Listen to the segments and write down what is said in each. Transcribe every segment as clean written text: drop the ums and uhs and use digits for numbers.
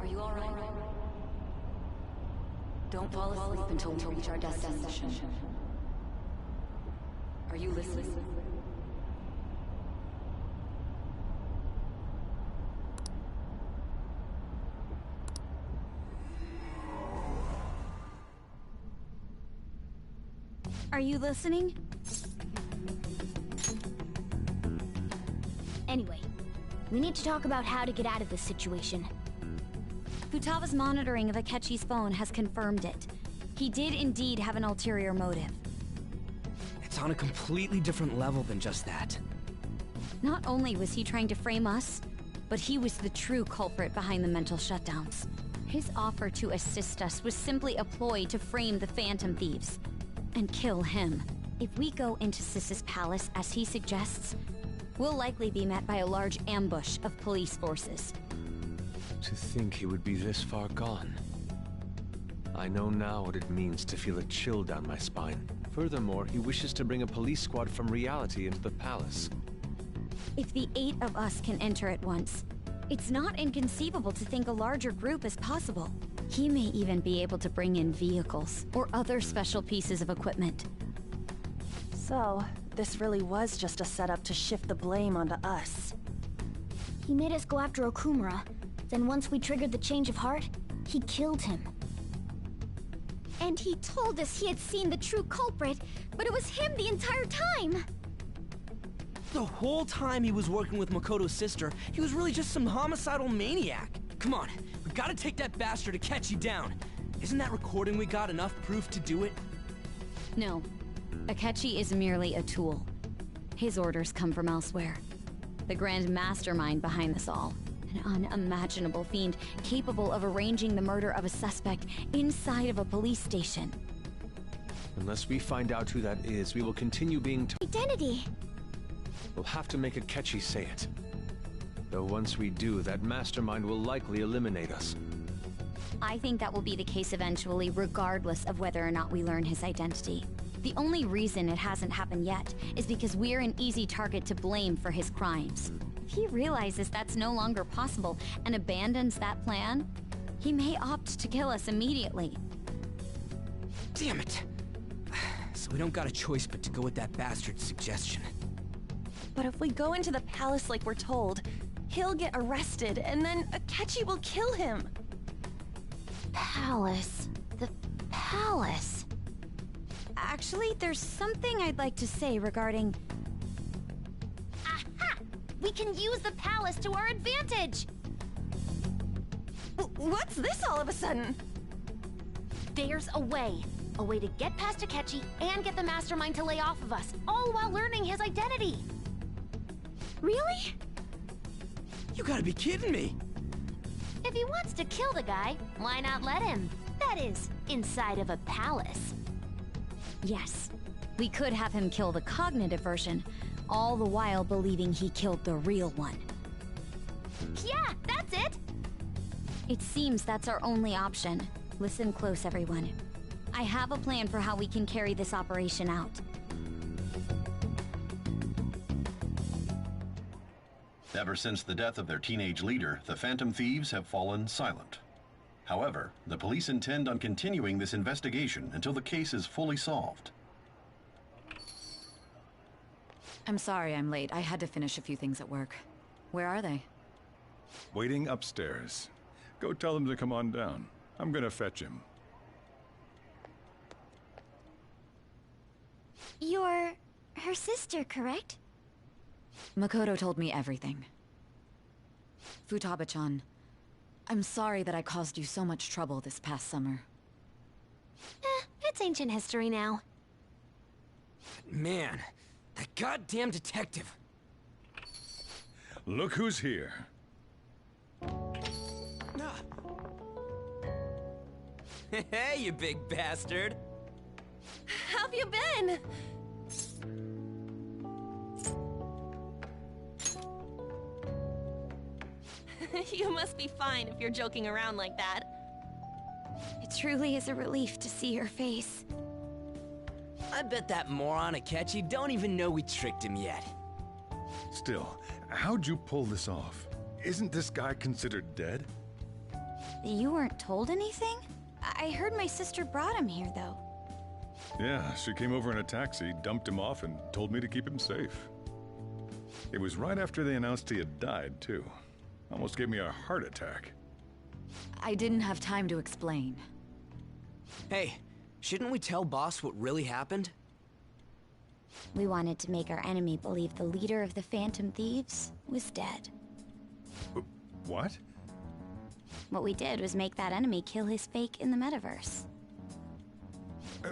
are you alright? Don't fall asleep until we reach our destination. Are you listening? Are you listening? Anyway, we need to talk about how to get out of this situation. Futaba's monitoring of Akechi's phone has confirmed it. He did indeed have an ulterior motive. It's on a completely different level than just that. Not only was he trying to frame us, but he was the true culprit behind the mental shutdowns. His offer to assist us was simply a ploy to frame the Phantom Thieves and kill him. If we go into Sis's palace as he suggests, we'll likely be met by a large ambush of police forces. To think he would be this far gone. I know now what it means to feel a chill down my spine. Furthermore, he wishes to bring a police squad from reality into the palace. If the 8 of us can enter at once, it's not inconceivable to think a larger group is possible. He may even be able to bring in vehicles or other special pieces of equipment. So, this really was just a setup to shift the blame onto us. He made us go after Okumura, then once we triggered the change of heart, he killed him. And he told us he had seen the true culprit, but it was him the entire time! The whole time he was working with Makoto's sister, he was really just some homicidal maniac. Come on, we gotta take that bastard Akechi down. Isn't that recording we got enough proof to do it? No. Akechi is merely a tool. His orders come from elsewhere. The grand mastermind behind this all. An unimaginable fiend capable of arranging the murder of a suspect inside of a police station. Unless we find out who that is, we will continue being Identity! We'll have to make Akechi say it. Though once we do, that mastermind will likely eliminate us. I think that will be the case eventually, regardless of whether or not we learn his identity. The only reason it hasn't happened yet is because we're an easy target to blame for his crimes. If he realizes that's no longer possible and abandons that plan, he may opt to kill us immediately. Damn it! So we don't got a choice but to go with that bastard's suggestion. But if we go into the palace like we're told, he'll get arrested, and then Akechi will kill him. Palace. The palace. Actually, there's something I'd like to say regarding... Aha! We can use the palace to our advantage! What's this all of a sudden? There's a way. A way to get past Akechi and get the mastermind to lay off of us, all while learning his identity. Really? You gotta be kidding me! If he wants to kill the guy, why not let him? That is, inside of a palace. Yes, we could have him kill the cognitive version, all the while believing he killed the real one. Yeah, that's it! It seems that's our only option. Listen close, everyone. I have a plan for how we can carry this operation out. Ever since the death of their teenage leader, the Phantom Thieves have fallen silent. However, the police intend on continuing this investigation until the case is fully solved. I'm sorry I'm late. I had to finish a few things at work. Where are they? Waiting upstairs. Go tell them to come on down. I'm gonna fetch him. You're her sister, correct? Makoto told me everything. Futaba-chan, I'm sorry that I caused you so much trouble this past summer. It's ancient history now. Man, that goddamn detective. Look who's here. Hey, you big bastard. How have you been? You must be fine if you're joking around like that. It truly is a relief to see your face. I bet that moron Akechi don't even know we tricked him yet. Still, how'd you pull this off? Isn't this guy considered dead? You weren't told anything? I heard my sister brought him here, though. Yeah, she came over in a taxi, dumped him off, and told me to keep him safe. It was right after they announced he had died, too. Almost gave me a heart attack. I didn't have time to explain. Hey, shouldn't we tell Boss what really happened? We wanted to make our enemy believe the leader of the Phantom Thieves was dead. What? What we did was make that enemy kill his fake in the metaverse.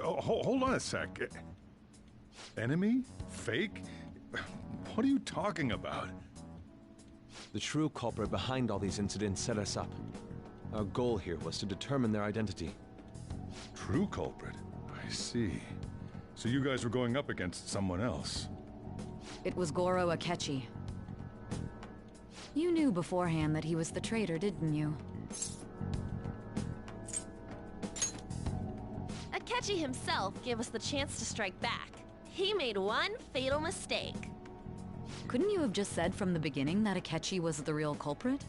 Hold on a sec. Enemy? Fake? What are you talking about? The true culprit behind all these incidents set us up. Our goal here was to determine their identity. True culprit? I see. So you guys were going up against someone else. It was Goro Akechi. You knew beforehand that he was the traitor, didn't you? Akechi himself gave us the chance to strike back. He made one fatal mistake. Couldn't you have just said from the beginning that Akechi was the real culprit?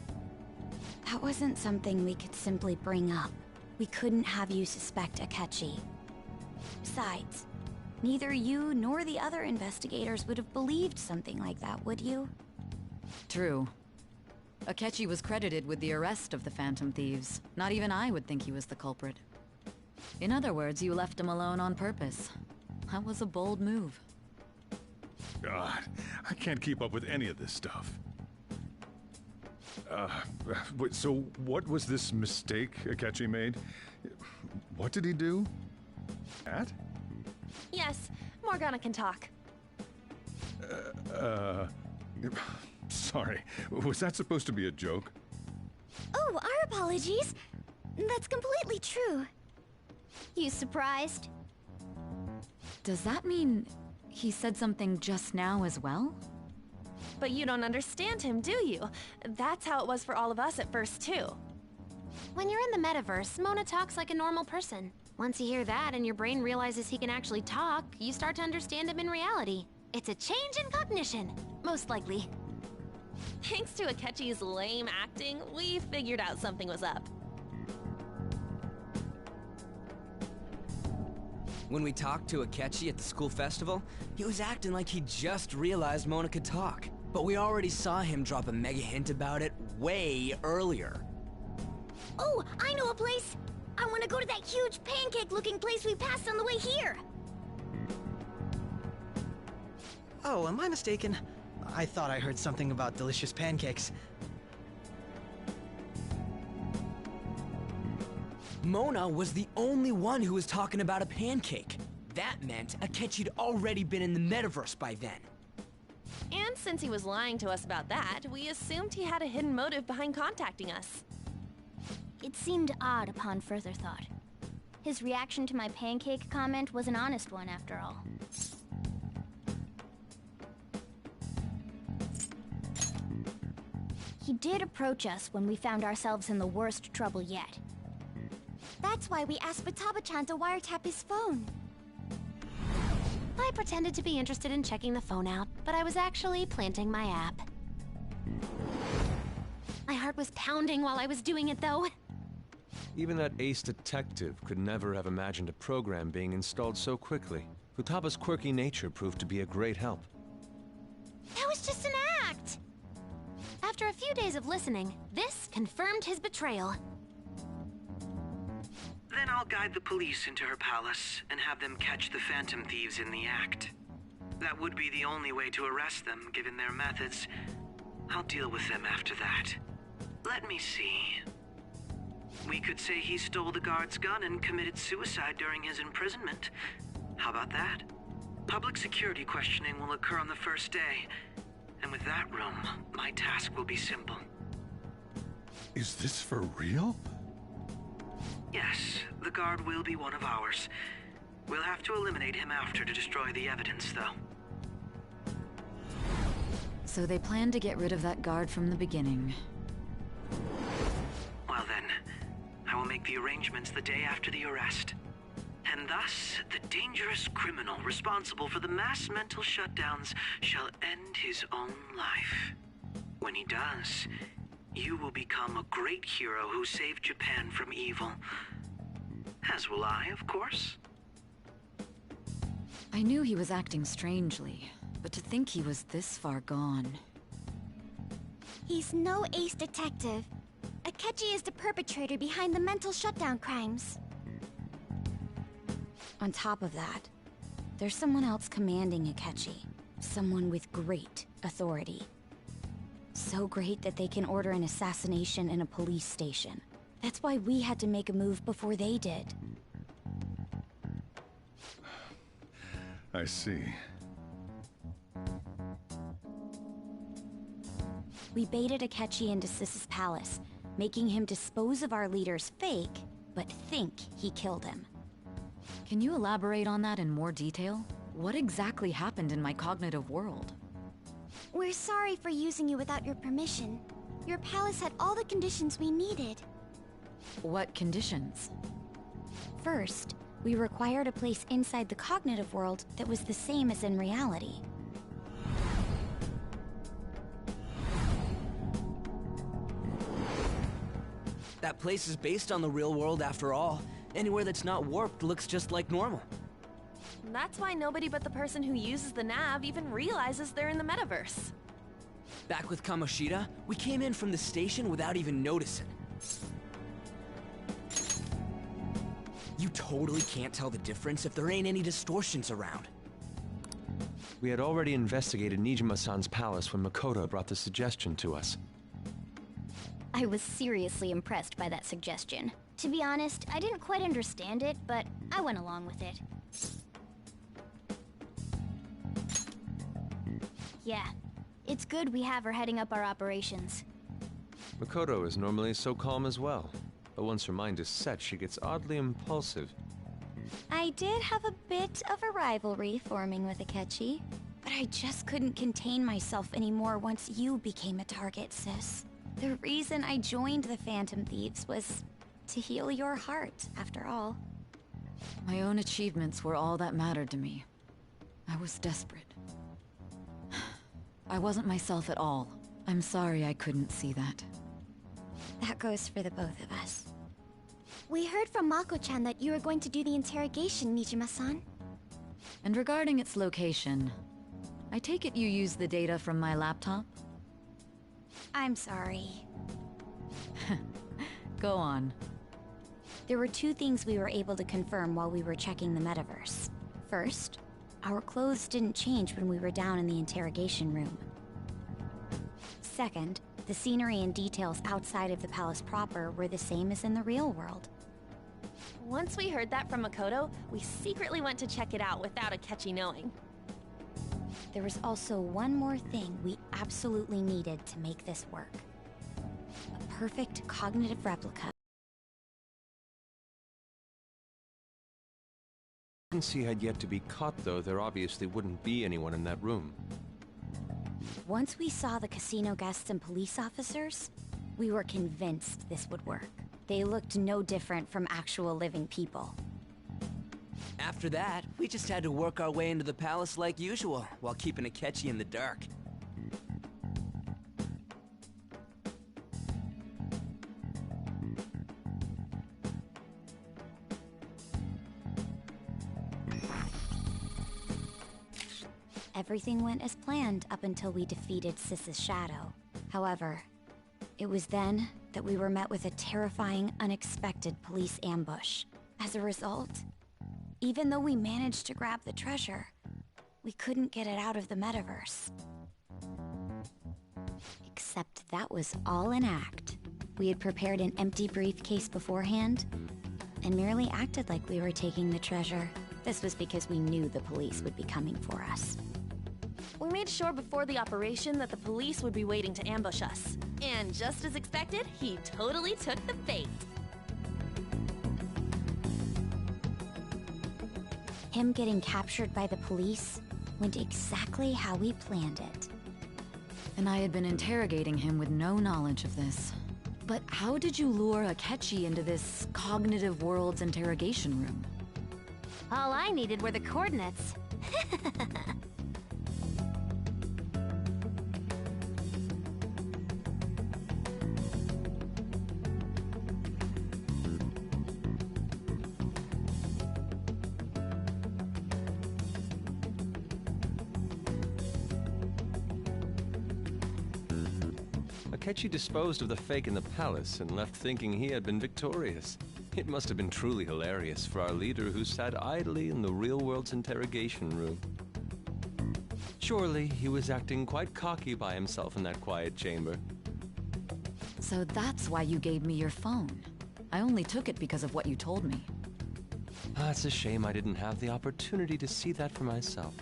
That wasn't something we could simply bring up. We couldn't have you suspect Akechi. Besides, neither you nor the other investigators would have believed something like that, would you? True. Akechi was credited with the arrest of the Phantom Thieves. Not even I would think he was the culprit. In other words, you left him alone on purpose. That was a bold move. God, I can't keep up with any of this stuff. So what was this mistake Akechi made? What did he do? At? Yes, Morgana can talk. Sorry, was that supposed to be a joke? Oh, our apologies. That's completely true. You surprised? Does that mean he said something just now as well? But you don't understand him, do you? That's how it was for all of us at first, too. When you're in the metaverse, Mona talks like a normal person. Once you hear that and your brain realizes he can actually talk, you start to understand him in reality. It's a change in cognition, most likely. Thanks to Akechi's lame acting, we figured out something was up. When we talked to Akechi at the school festival, he was acting like he just realized Mona could talk. But we already saw him drop a mega hint about it way earlier. Oh, I know a place! I want to go to that huge pancake-looking place we passed on the way here! Oh, am I mistaken? I thought I heard something about delicious pancakes. Mona was the only one who was talking about a pancake. That meant Akechi'd already been in the metaverse by then. And since he was lying to us about that, we assumed he had a hidden motive behind contacting us. It seemed odd upon further thought. His reaction to my pancake comment was an honest one, after all. He did approach us when we found ourselves in the worst trouble yet. That's why we asked Futaba-chan to wiretap his phone. I pretended to be interested in checking the phone out, but I was actually planting my app. My heart was pounding while I was doing it, though. Even that ace detective could never have imagined a program being installed so quickly. Futaba's quirky nature proved to be a great help. That was just an act! After a few days of listening, this confirmed his betrayal. Then I'll guide the police into her palace and have them catch the Phantom Thieves in the act. That would be the only way to arrest them, given their methods. I'll deal with them after that. Let me see. We could say he stole the guard's gun and committed suicide during his imprisonment. How about that? Public security questioning will occur on the first day. And with that room, my task will be simple. Is this for real? Yes, the guard will be one of ours. We'll have to eliminate him after to destroy the evidence, though. So they planned to get rid of that guard from the beginning. Well then, I will make the arrangements the day after the arrest. And thus, the dangerous criminal responsible for the mass mental shutdowns shall end his own life. When he does, you will become a great hero who saved Japan from evil. As will I, of course. I knew he was acting strangely, but to think he was this far gone... He's no ace detective. Akechi is the perpetrator behind the mental shutdown crimes. On top of that, there's someone else commanding Akechi. Someone with great authority. So great that they can order an assassination in a police station. That's why we had to make a move before they did. I see. We baited Akechi into Sis's palace, making him dispose of our leader's fake, but think he killed him. Can you elaborate on that in more detail? What exactly happened in my cognitive world? We're sorry for using you without your permission. Your palace had all the conditions we needed. What conditions? First, we required a place inside the cognitive world that was the same as in reality. That place is based on the real world after all. Anywhere that's not warped looks just like normal. That's why nobody but the person who uses the nav even realizes they're in the metaverse. Back with Kamoshida, we came in from the station without even noticing. You totally can't tell the difference if there ain't any distortions around. We had already investigated Nijima-san's palace when Makoto brought the suggestion to us. I was seriously impressed by that suggestion. To be honest, I didn't quite understand it, but I went along with it. Yeah, it's good we have her heading up our operations. Makoto is normally so calm as well, but once her mind is set, she gets oddly impulsive. I did have a bit of a rivalry forming with Akechi, but I just couldn't contain myself anymore once you became a target, sis. The reason I joined the Phantom Thieves was to heal your heart, after all. My own achievements were all that mattered to me. I was desperate. I wasn't myself at all. I'm sorry I couldn't see that. That goes for the both of us. We heard from Mako-chan that you were going to do the interrogation, Nijima-san. And regarding its location, I take it you used the data from my laptop? I'm sorry. Go on. There were two things we were able to confirm while we were checking the metaverse. First, our clothes didn't change when we were down in the interrogation room. Second, the scenery and details outside of the palace proper were the same as in the real world. Once we heard that from Makoto, we secretly went to check it out without Akechi knowing. There was also one more thing we absolutely needed to make this work. A perfect cognitive replica. Since he had yet to be caught, though, there obviously wouldn't be anyone in that room. Once we saw the casino guests and police officers, we were convinced this would work. They looked no different from actual living people. After that, we just had to work our way into the palace like usual, while keeping Akechi in the dark. Everything went as planned up until we defeated Sis's shadow. However, it was then that we were met with a terrifying, unexpected police ambush. As a result, even though we managed to grab the treasure, we couldn't get it out of the metaverse. Except that was all an act. We had prepared an empty briefcase beforehand, and merely acted like we were taking the treasure. This was because we knew the police would be coming for us. We made sure before the operation that the police would be waiting to ambush us. And just as expected, he totally took the bait. Him getting captured by the police went exactly how we planned it. And I had been interrogating him with no knowledge of this. But how did you lure Akechi into this cognitive world's interrogation room? All I needed were the coordinates. Akechi disposed of the fake in the palace and left thinking he had been victorious. It must have been truly hilarious for our leader who sat idly in the real world's interrogation room. Surely he was acting quite cocky by himself in that quiet chamber. So that's why you gave me your phone. I only took it because of what you told me. It's a shame I didn't have the opportunity to see that for myself.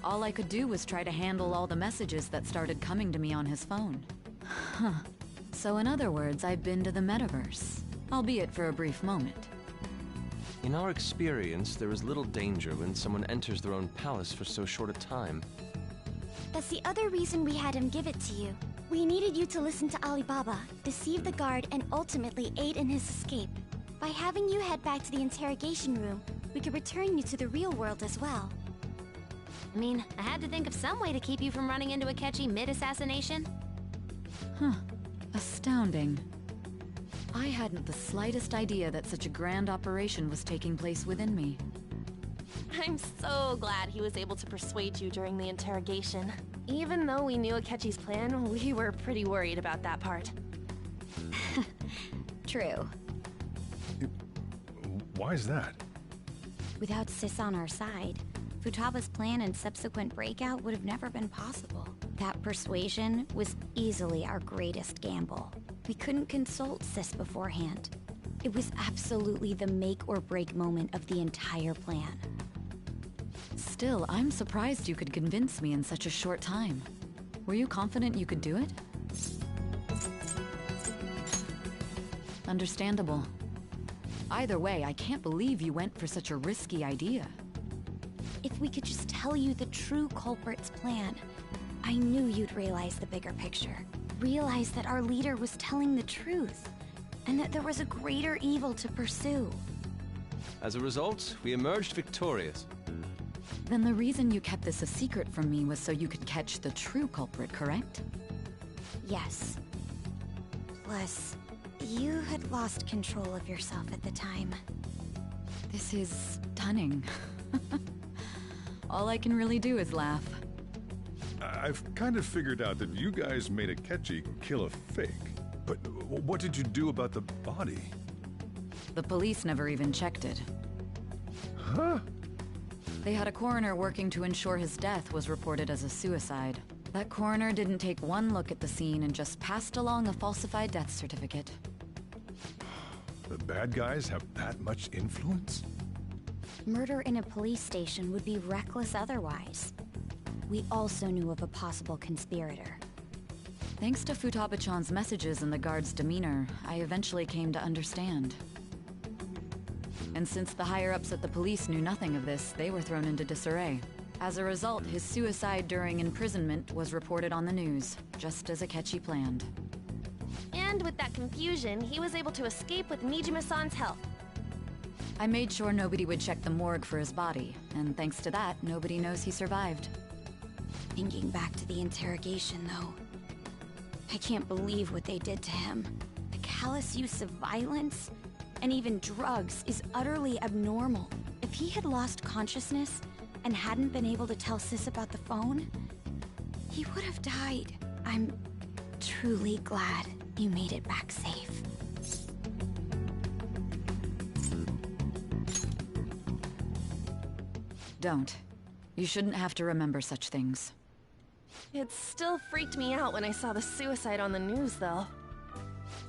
All I could do was try to handle all the messages that started coming to me on his phone. Huh. So in other words, I've been to the metaverse, albeit for a brief moment. In our experience, there is little danger when someone enters their own palace for so short a time. That's the other reason we had him give it to you. We needed you to listen to Alibaba, deceive the guard, and ultimately aid in his escape. By having you head back to the interrogation room, we could return you to the real world as well. I mean, I had to think of some way to keep you from running into Akechi mid-assassination. Huh. Astounding. I hadn't the slightest idea that such a grand operation was taking place within me. I'm so glad he was able to persuade you during the interrogation. Even though we knew Akechi's plan, we were pretty worried about that part. True. Why is that? Without Sis on our side, Futaba's plan and subsequent breakout would have never been possible. That persuasion was easily our greatest gamble. We couldn't consult Sis beforehand. It was absolutely the make or break moment of the entire plan. Still, I'm surprised you could convince me in such a short time. Were you confident you could do it? Understandable. Either way, I can't believe you went for such a risky idea. If we could just tell you the true culprit's plan, I knew you'd realize the bigger picture. Realize that our leader was telling the truth, and that there was a greater evil to pursue. As a result, we emerged victorious. Then the reason you kept this a secret from me was so you could catch the true culprit, correct? Yes. Plus, you had lost control of yourself at the time. This is stunning. All I can really do is laugh. I've kind of figured out that you guys made Akechi kill a fake. But what did you do about the body? The police never even checked it. Huh? They had a coroner working to ensure his death was reported as a suicide. That coroner didn't take one look at the scene and just passed along a falsified death certificate. The bad guys have that much influence? Murder in a police station would be reckless otherwise. We also knew of a possible conspirator. Thanks to Futaba-chan's messages and the guard's demeanor, I eventually came to understand. And since the higher-ups at the police knew nothing of this, they were thrown into disarray. As a result, his suicide during imprisonment was reported on the news, just as Akechi planned. And with that confusion, he was able to escape with Nijima-san's help. I made sure nobody would check the morgue for his body, and thanks to that, nobody knows he survived. Thinking back to the interrogation, though, I can't believe what they did to him. The callous use of violence, and even drugs, is utterly abnormal. If he had lost consciousness and hadn't been able to tell Sis about the phone, he would have died. I'm truly glad you made it back safe. Don't. You shouldn't have to remember such things. It still freaked me out when I saw the suicide on the news, though.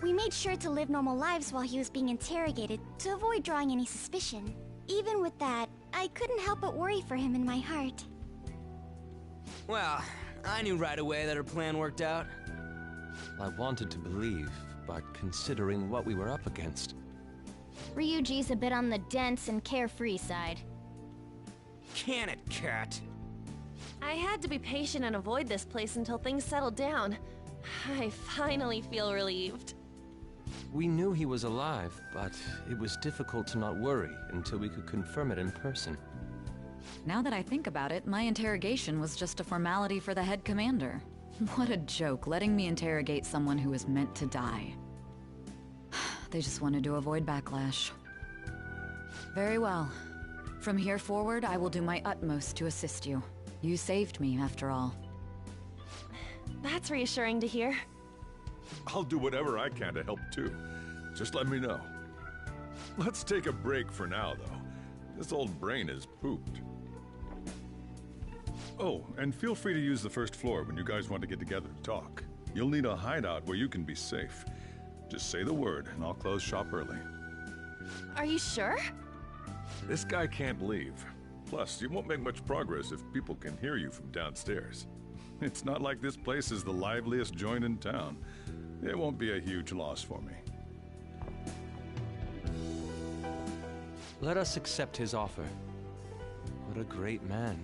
We made sure to live normal lives while he was being interrogated to avoid drawing any suspicion. Even with that, I couldn't help but worry for him in my heart. Well, I knew right away that her plan worked out. I wanted to believe, but considering what we were up against... Ryuji's a bit on the dense and carefree side. Can it, cat? I had to be patient and avoid this place until things settled down. I finally feel relieved. We knew he was alive, but it was difficult to not worry until we could confirm it in person. Now that I think about it, my interrogation was just a formality for the head commander. What a joke, letting me interrogate someone who was meant to die. They just wanted to avoid backlash. Very well. From here forward, I will do my utmost to assist you. You saved me, after all. That's reassuring to hear. I'll do whatever I can to help too. Just let me know. Let's take a break for now, though. This old brain is pooped. Oh, and feel free to use the first floor when you guys want to get together to talk. You'll need a hideout where you can be safe. Just say the word, and I'll close shop early. Are you sure? This guy can't leave. Plus, you won't make much progress if people can hear you from downstairs. It's not like this place is the liveliest joint in town. It won't be a huge loss for me. Let us accept his offer. What a great man.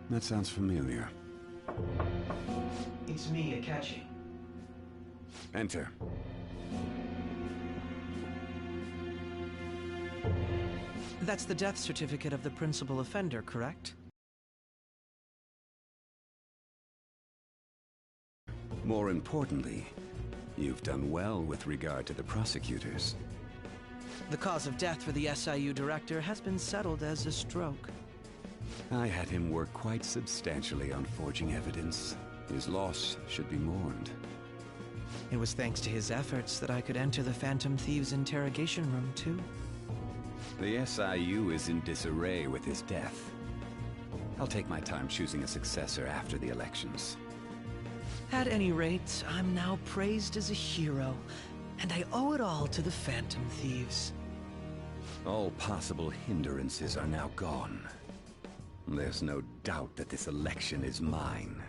That sounds familiar. It's me, Akechi. Enter. That's the death certificate of the principal offender, correct? More importantly, you've done well with regard to the prosecutors. The cause of death for the SIU director has been settled as a stroke. I had him work quite substantially on forging evidence. His loss should be mourned. It was thanks to his efforts that I could enter the Phantom Thieves' interrogation room, too. The SIU is in disarray with his death. I'll take my time choosing a successor after the elections. At any rate, I'm now praised as a hero, and I owe it all to the Phantom Thieves. All possible hindrances are now gone. There's no doubt that this election is mine.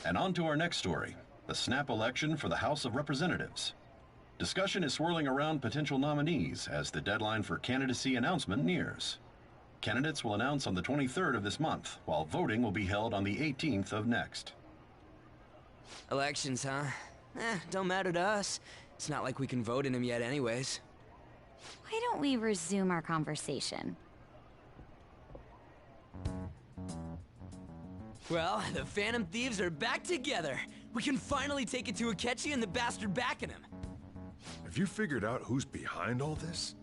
And on to our next story, the snap election for the House of Representatives. Discussion is swirling around potential nominees as the deadline for candidacy announcement nears. Candidates will announce on the 23rd of this month, while voting will be held on the 18th of next. Elections, huh? Don't matter to us. It's not like we can vote in them yet anyways. Why don't we resume our conversation? Well, the Phantom Thieves are back together. We can finally take it to Akechi and the bastard backing him. Have you figured out who's behind all this?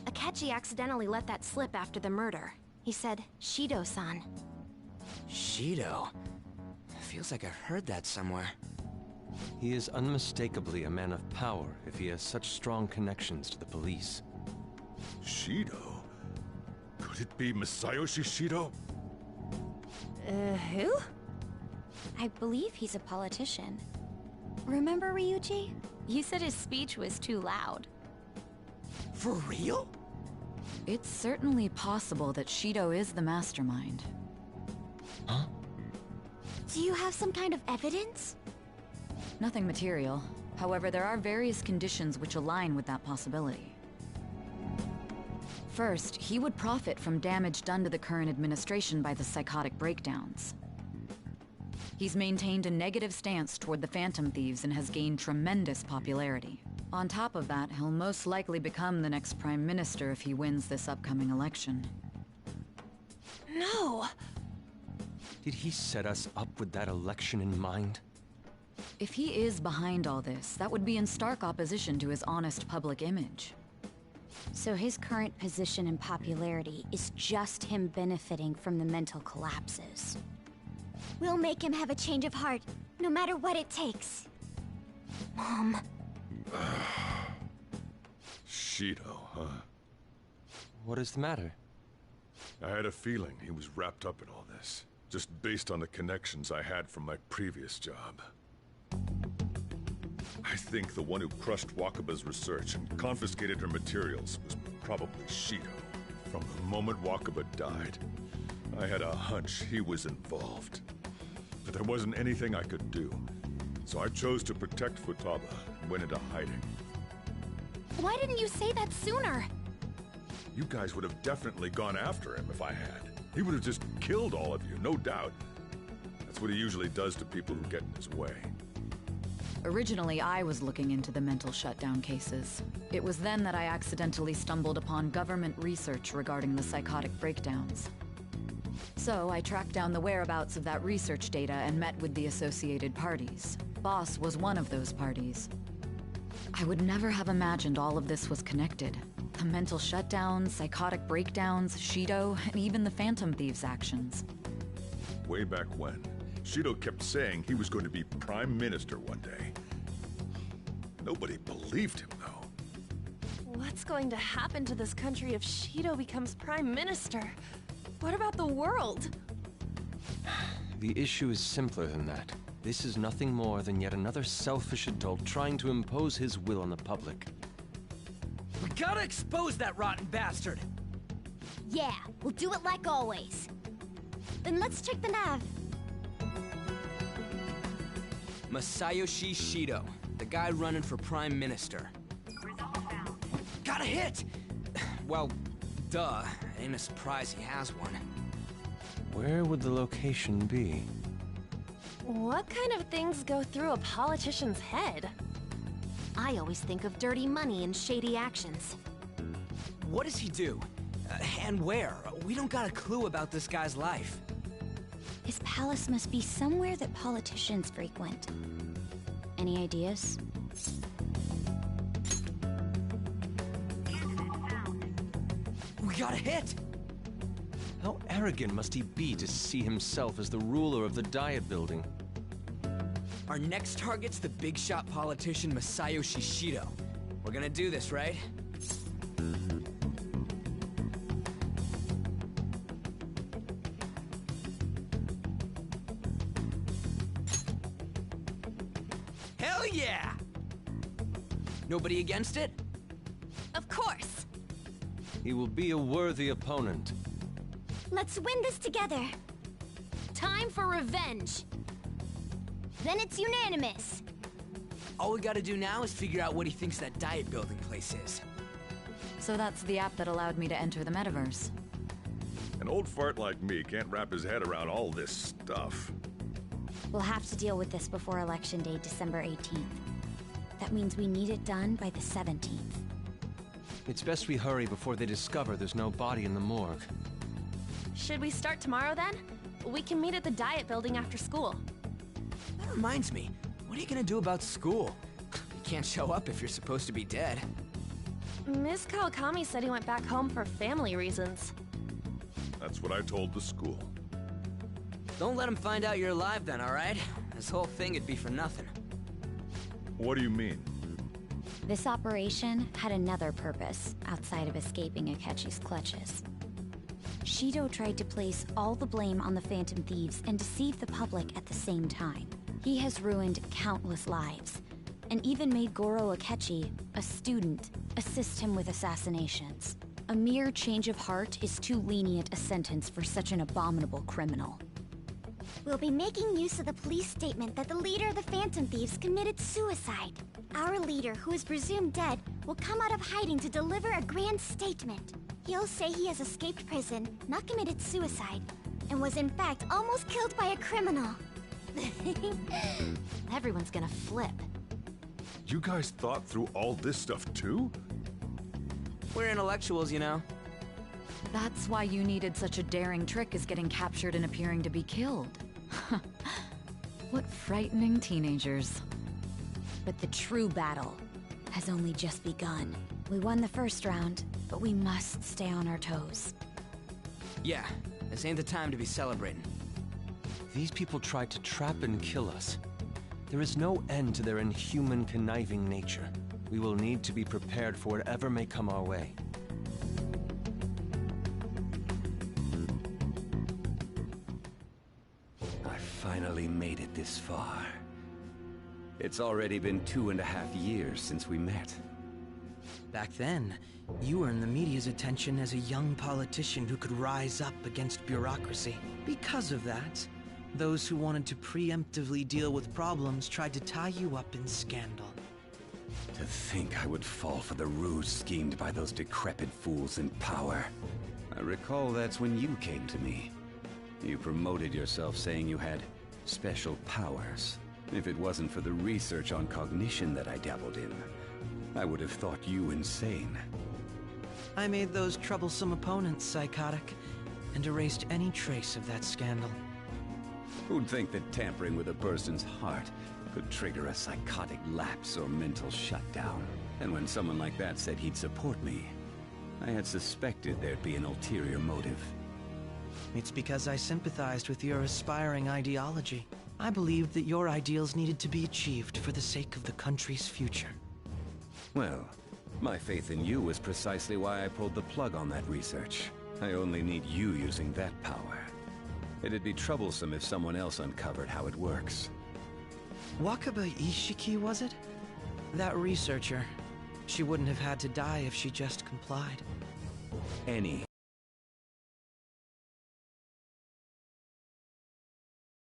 Akechi accidentally let that slip after the murder. He said, Shido-san. Shido? Feels like I've heard that somewhere. He is unmistakably a man of power if he has such strong connections to the police. Shido? Could it be Masayoshi Shido? Who? I believe he's a politician. Remember, Ryuji? You said his speech was too loud. For real? It's certainly possible that Shido is the mastermind. Huh? Do you have some kind of evidence? Nothing material. However, there are various conditions which align with that possibility. First, he would profit from damage done to the current administration by the psychotic breakdowns. He's maintained a negative stance toward the Phantom Thieves and has gained tremendous popularity. On top of that, he'll most likely become the next Prime Minister if he wins this upcoming election. No! Did he set us up with that election in mind? If he is behind all this, that would be in stark opposition to his honest public image. So his current position and popularity is just him benefiting from the mental collapses. We'll make him have a change of heart, no matter what it takes. Mom. Shido, huh? What is the matter? I had a feeling he was wrapped up in all this, just based on the connections I had from my previous job. I think the one who crushed Wakaba's research and confiscated her materials was probably Shido. From the moment Wakaba died, I had a hunch he was involved. But there wasn't anything I could do, so I chose to protect Futaba and went into hiding. Why didn't you say that sooner? You guys would have definitely gone after him if I had. He would have just killed all of you, no doubt. That's what he usually does to people who get in his way. Originally, I was looking into the mental shutdown cases. It was then that I accidentally stumbled upon government research regarding the psychotic breakdowns. So I tracked down the whereabouts of that research data and met with the associated parties. Boss was one of those parties. I would never have imagined all of this was connected. The mental shutdowns, psychotic breakdowns, Shido, and even the Phantom Thieves' actions. Way back when, Shido kept saying he was going to be Prime Minister one day. Nobody believed him, though. What's going to happen to this country if Shido becomes Prime Minister? What about the world? The issue is simpler than that. This is nothing more than yet another selfish adult trying to impose his will on the public. We gotta expose that rotten bastard! Yeah, we'll do it like always. Then let's check the nav. Masayoshi Shido, the guy running for Prime Minister. Got a hit! Well, duh. Ain't a surprise he has one. Where would the location be? What kind of things go through a politician's head? I always think of dirty money and shady actions. What does he do? And where? We don't got a clue about this guy's life. His palace must be somewhere that politicians frequent. Any ideas? We got a hit! How arrogant must he be to see himself as the ruler of the Diet Building? Our next target's the big shot politician Masayoshi Shido. We're gonna do this, right? Hell yeah! Nobody against it? Of course. He will be a worthy opponent. Let's win this together. Time for revenge. Then it's unanimous. All we gotta do now is figure out what he thinks that Diet Building place is. So that's the app that allowed me to enter the metaverse. An old fart like me can't wrap his head around all this stuff. We'll have to deal with this before Election Day, December 18th. That means we need it done by the 17th. It's best we hurry before they discover there's no body in the morgue. Should we start tomorrow then? We can meet at the Diet Building after school. That reminds me, what are you gonna do about school? You can't show up if you're supposed to be dead. Miss Kawakami said he went back home for family reasons. That's what I told the school. Don't let him find out you're alive then, alright? This whole thing would be for nothing. What do you mean? This operation had another purpose outside of escaping Akechi's clutches. Shido tried to place all the blame on the Phantom Thieves and deceive the public at the same time. He has ruined countless lives, and even made Goro Akechi, a student, assist him with assassinations. A mere change of heart is too lenient a sentence for such an abominable criminal. We'll be making use of the police statement that the leader of the Phantom Thieves committed suicide. Our leader, who is presumed dead, will come out of hiding to deliver a grand statement. He'll say he has escaped prison, not committed suicide, and was in fact almost killed by a criminal. Everyone's gonna flip. You guys thought through all this stuff too? We're intellectuals, you know. That's why you needed such a daring trick as getting captured and appearing to be killed. What frightening teenagers. But the true battle has only just begun. We won the first round, but we must stay on our toes. Yeah, this ain't the time to be celebrating. These people tried to trap and kill us. There is no end to their inhuman, conniving nature. We will need to be prepared for whatever may come our way. I finally made it this far. It's already been 2.5 years since we met. Back then, you earned the media's attention as a young politician who could rise up against bureaucracy. Because of that, those who wanted to preemptively deal with problems tried to tie you up in scandal. To think I would fall for the ruse schemed by those decrepit fools in power. I recall that's when you came to me. You promoted yourself saying you had special powers. If it wasn't for the research on cognition that I dabbled in, I would have thought you insane. I made those troublesome opponents psychotic, and erased any trace of that scandal. Who'd think that tampering with a person's heart could trigger a psychotic lapse or mental shutdown? And when someone like that said he'd support me, I had suspected there'd be an ulterior motive. It's because I sympathized with your aspiring ideology. I believed that your ideals needed to be achieved for the sake of the country's future. Well, my faith in you was precisely why I pulled the plug on that research. I only need you using that power. It'd be troublesome if someone else uncovered how it works. Wakaba Ishiki, was it? That researcher. She wouldn't have had to die if she just complied.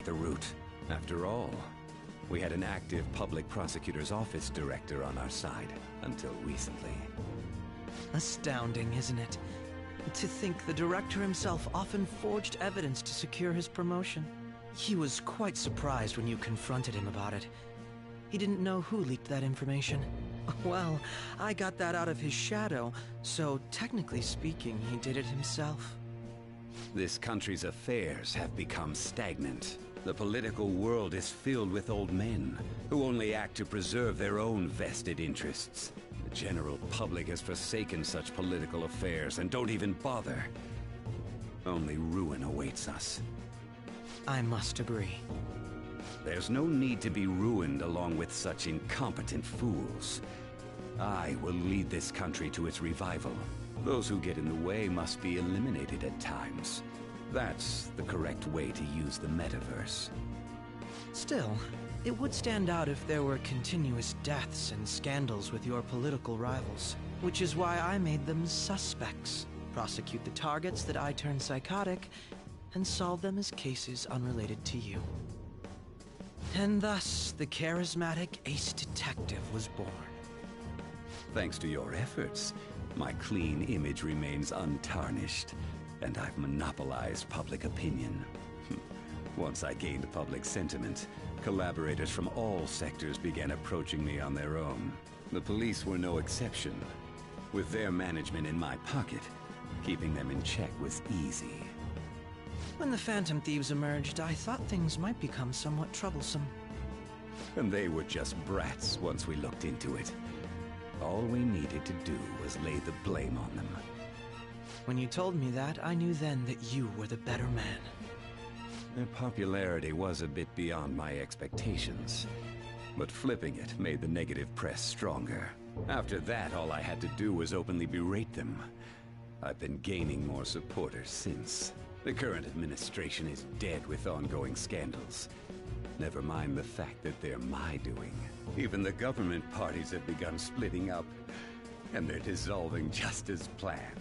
The route. After all, we had an active public prosecutor's office director on our side, until recently. Astounding, isn't it? To think the director himself often forged evidence to secure his promotion. He was quite surprised when you confronted him about it. He didn't know who leaked that information. Well, I got that out of his shadow, so technically speaking, he did it himself. This country's affairs have become stagnant. The political world is filled with old men who only act to preserve their own vested interests. The general public has forsaken such political affairs and don't even bother. Only ruin awaits us. I must agree. There's no need to be ruined along with such incompetent fools. I will lead this country to its revival. Those who get in the way must be eliminated at times. That's the correct way to use the metaverse. Still, it would stand out if there were continuous deaths and scandals with your political rivals, which is why I made them suspects. Prosecute the targets that I turned psychotic, and solve them as cases unrelated to you. And thus, the charismatic ace detective was born. Thanks to your efforts, my clean image remains untarnished, and I've monopolized public opinion. Once I gained public sentiment, collaborators from all sectors began approaching me on their own. The police were no exception. With their management in my pocket, keeping them in check was easy. When the Phantom Thieves emerged, I thought things might become somewhat troublesome. And they were just brats once we looked into it. All we needed to do was lay the blame on them. When you told me that, I knew then that you were the better man. Their popularity was a bit beyond my expectations, but flipping it made the negative press stronger. After that, all I had to do was openly berate them. I've been gaining more supporters since. The current administration is dead with ongoing scandals. Never mind the fact that they're my doing. Even the government parties have begun splitting up, and they're dissolving just as planned.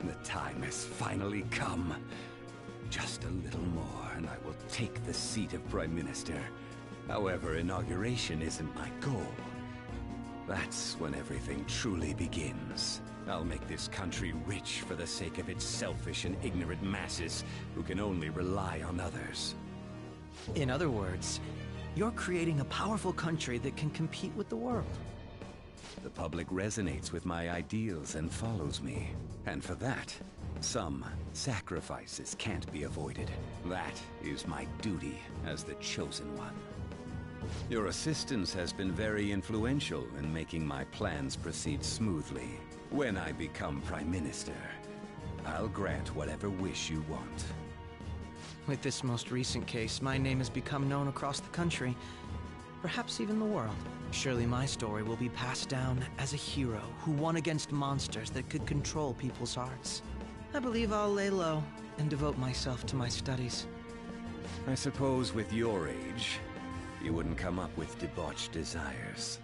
The time has finally come. Just a little more, and I will take the seat of Prime Minister. However, inauguration isn't my goal. That's when everything truly begins. I'll make this country rich for the sake of its selfish and ignorant masses who can only rely on others. In other words, you're creating a powerful country that can compete with the world. The public resonates with my ideals and follows me. And for that, some sacrifices can't be avoided. That is my duty as the Chosen One. Your assistance has been very influential in making my plans proceed smoothly. When I become Prime Minister, I'll grant whatever wish you want. With this most recent case, my name has become known across the country, perhaps even the world. Surely my story will be passed down as a hero who won against monsters that could control people's hearts. I believe I'll lay low and devote myself to my studies. I suppose with your age, you wouldn't come up with debauched desires.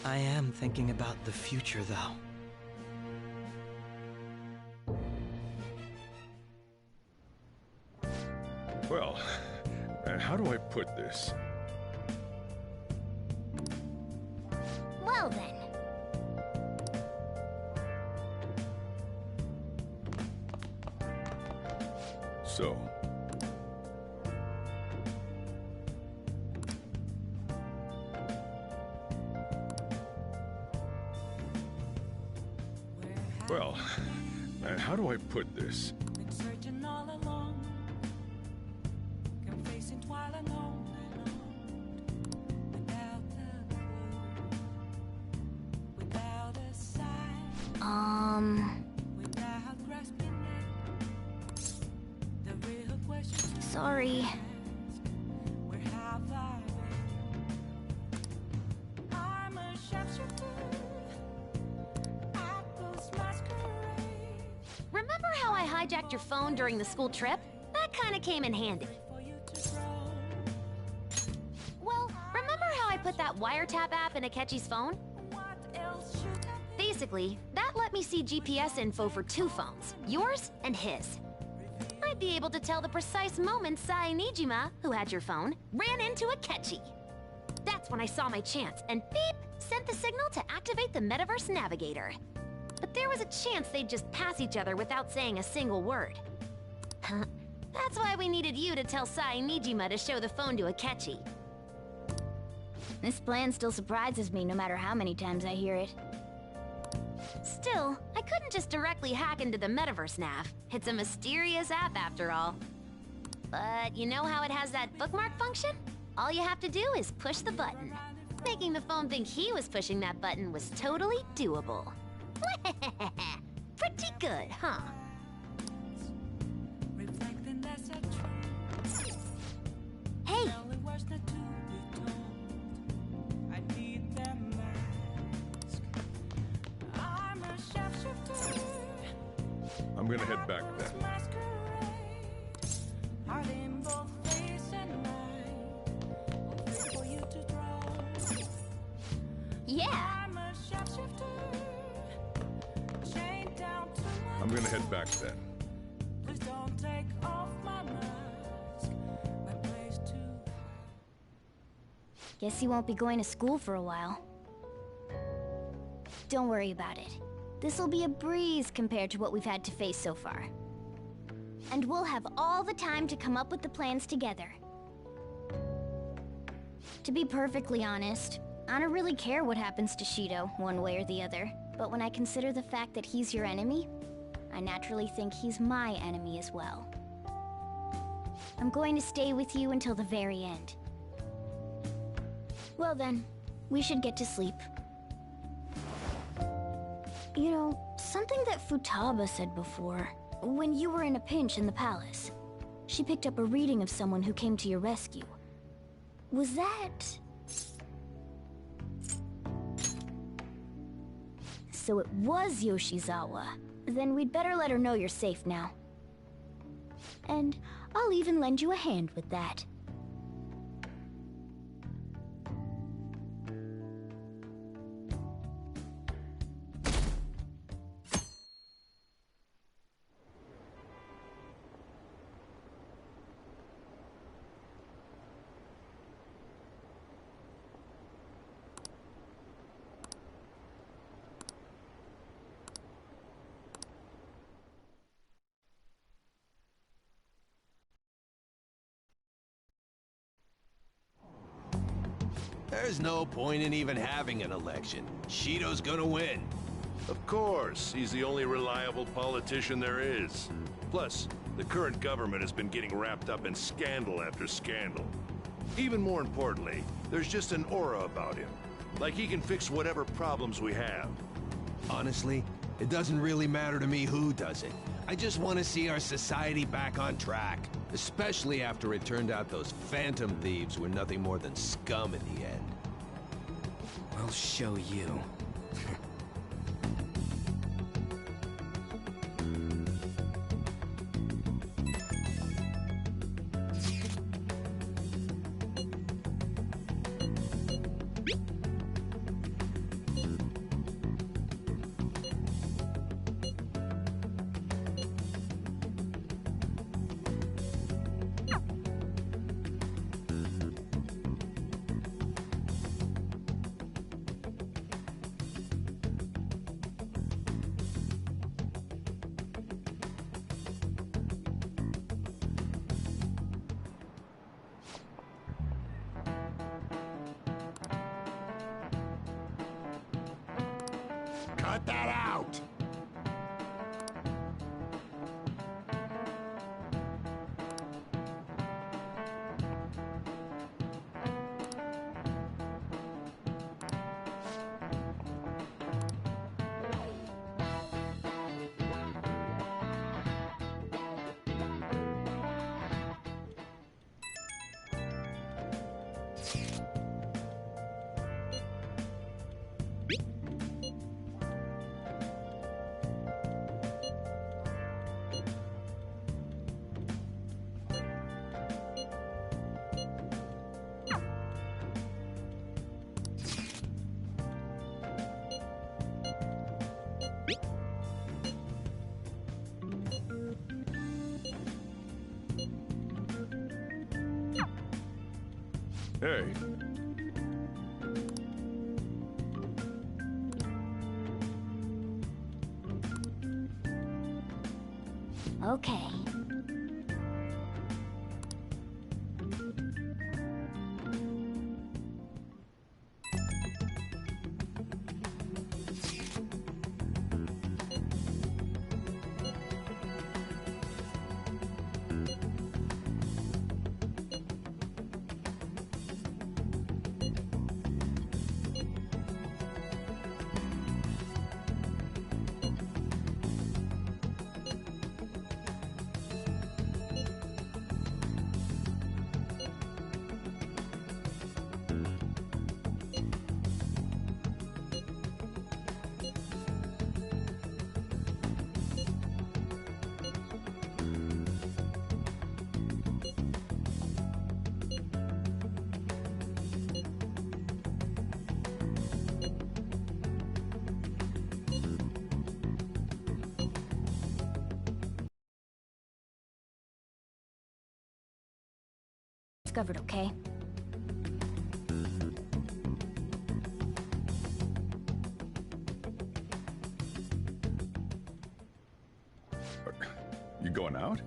I am thinking about the future, though. Well, how do I put this? Well then. So, How do I put this? Been searching all along, confessing while alone and on, without a clue, without a sign, without grasping it. The real question Sorry. where have I been? I'm a sharpshooter at those masquerades. Remember how I hijacked your phone during the school trip? That kinda came in handy. For you to grow. Well, remember how I put that wiretap app in Akechi's phone? What else should I be? Basically, that let me see GPS info for 2 phones, yours and his. I'd be able to tell the precise moment Sai Nijima, who had your phone, ran into Akechi. That's when I saw my chance, and beep, sent the signal to activate the Metaverse Navigator. But there was a chance they'd just pass each other without saying a single word. That's why we needed you to tell Sai Nijima to show the phone to Akechi. This plan still surprises me no matter how many times I hear it. Still, I couldn't just directly hack into the Metaverse Nav. It's a mysterious app after all. But you know how it has that bookmark function? All you have to do is push the button. Making the phone think he was pushing that button was totally doable. Pretty good, huh? Reflecting that's a truth. Hey, Only words not to be told. I need them mask. I'm a sharpshooter. I'm gonna head back then. Heart in both face and mind. For you to draw. Yeah. I'm a sharpshooter. Chained down to my I'm gonna head back then. Please don't take off my mask. My place to Guess you won't be going to school for a while. Don't worry about it. This'll be a breeze compared to what we've had to face so far. And we'll have all the time to come up with the plans together. To be perfectly honest, I don't really care what happens to Shido, one way or the other. But when I consider the fact that he's your enemy, I naturally think he's my enemy as well. I'm going to stay with you until the very end. Well then, we should get to sleep. You know, something that Futaba said before, when you were in a pinch in the palace, she picked up a reading of someone who came to your rescue. Was that... So it was Yoshizawa. Then we'd better let her know you're safe now. And I'll even lend you a hand with that. There's no point in even having an election. Shido's gonna win. Of course, he's the only reliable politician there is. Plus, the current government has been getting wrapped up in scandal after scandal. Even more importantly, there's just an aura about him. Like he can fix whatever problems we have. Honestly, it doesn't really matter to me who does it. I just want to see our society back on track. Especially after it turned out those phantom thieves were nothing more than scum in the end. We'll show you. Hey. Okay. Discovered, okay? You going out?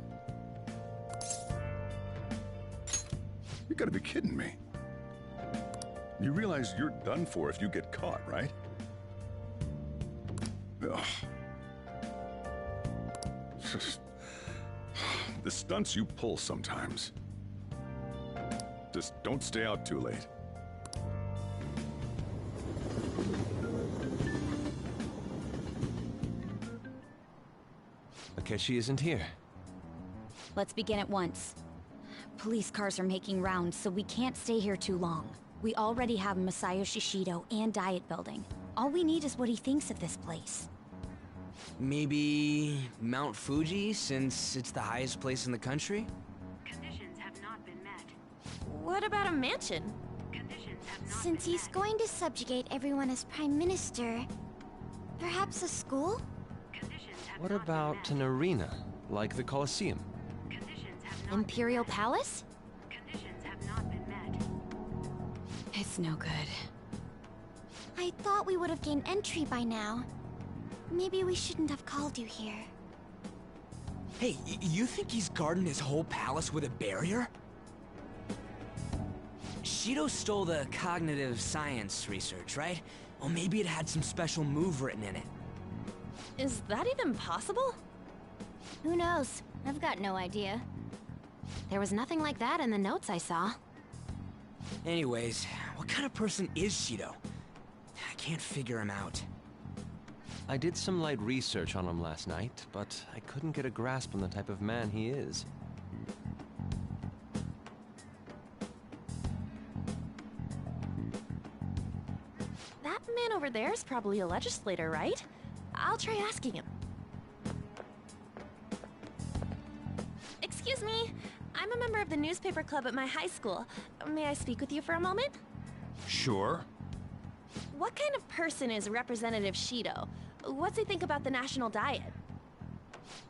You gotta be kidding me. You realize you're done for if you get caught, right? Ugh. The stunts you pull sometimes. Just don't stay out too late. Akechi isn't here. Let's begin at once. Police cars are making rounds, so we can't stay here too long. We already have Masayoshi Shido and Diet Building. All we need is what he thinks of this place. Maybe Mount Fuji, since it's the highest place in the country? What about a mansion? Since he's going to subjugate everyone as Prime Minister, perhaps a school? What about an arena, like the Colosseum? Imperial Palace? It's no good. I thought we would have gained entry by now. Maybe we shouldn't have called you here. Hey, you think he's guarding his whole palace with a barrier? Shido stole the cognitive science research, right? Well, maybe it had some special move written in it. Is that even possible? Who knows? I've got no idea. There was nothing like that in the notes I saw. Anyways, what kind of person is Shido? I can't figure him out. I did some light research on him last night, but I couldn't get a grasp on the type of man he is. That man over there is probably a legislator, right? I'll try asking him. Excuse me, I'm a member of the newspaper club at my high school. May I speak with you for a moment? Sure. What kind of person is Representative Shido? What's he think about the national diet?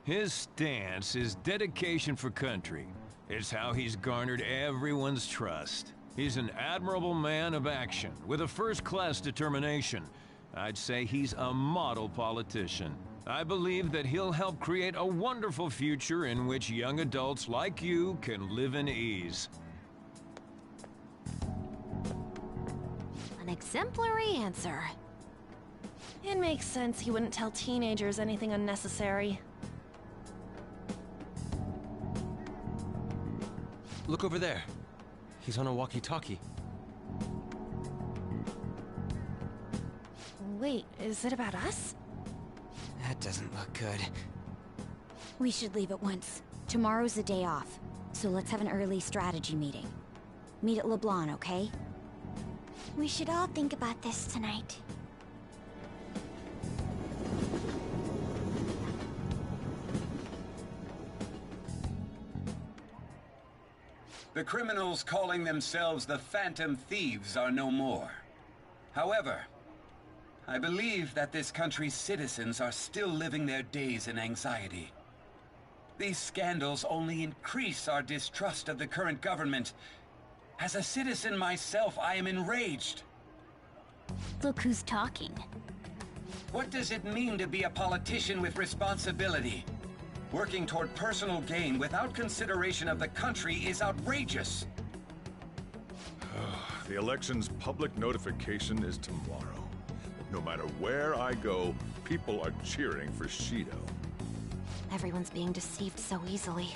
His stance is dedication for country. It's how he's garnered everyone's trust. He's an admirable man of action, with a first-class determination. I'd say he's a model politician. I believe that he'll help create a wonderful future in which young adults like you can live in ease. An exemplary answer. It makes sense he wouldn't tell teenagers anything unnecessary. Look over there. He's on a walkie-talkie. Wait, is it about us? That doesn't look good. We should leave at once. Tomorrow's the day off, so let's have an early strategy meeting. Meet at LeBlanc, okay? We should all think about this tonight. The criminals calling themselves the Phantom Thieves are no more. However, I believe that this country's citizens are still living their days in anxiety. These scandals only increase our distrust of the current government, As a citizen myself, I am enraged. Look who's talking. What does it mean to be a politician with responsibility? Working toward personal gain without consideration of the country is outrageous. The election's public notification is tomorrow. No matter where I go, people are cheering for Shido. Everyone's being deceived so easily.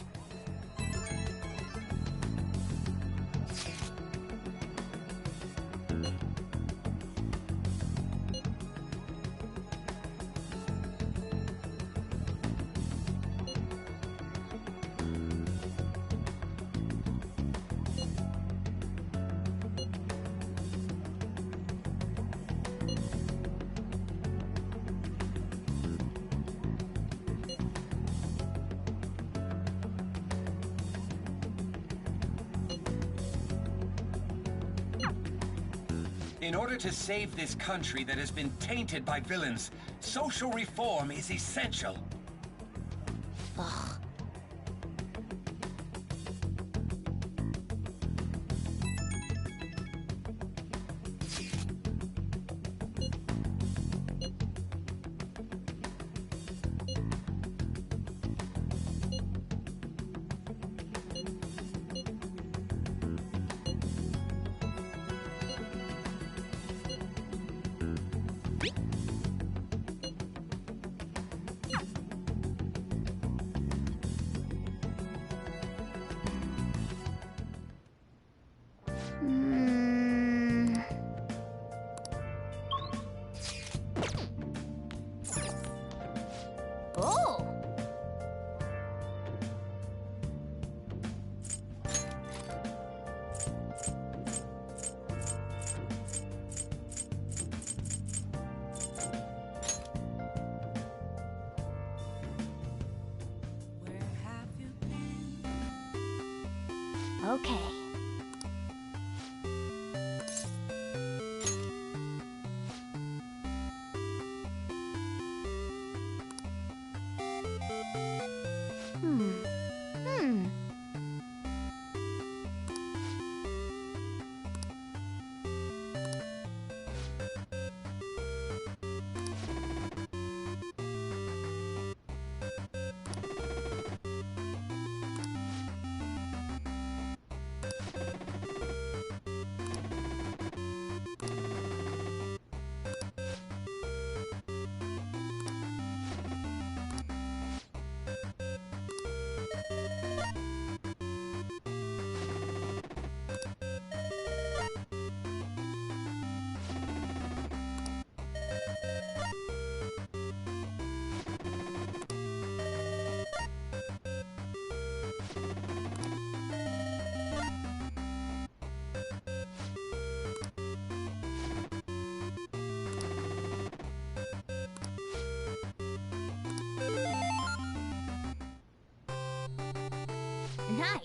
In order to save this country that has been tainted by villains, social reform is essential. Ugh. Oh! Okay. Nice.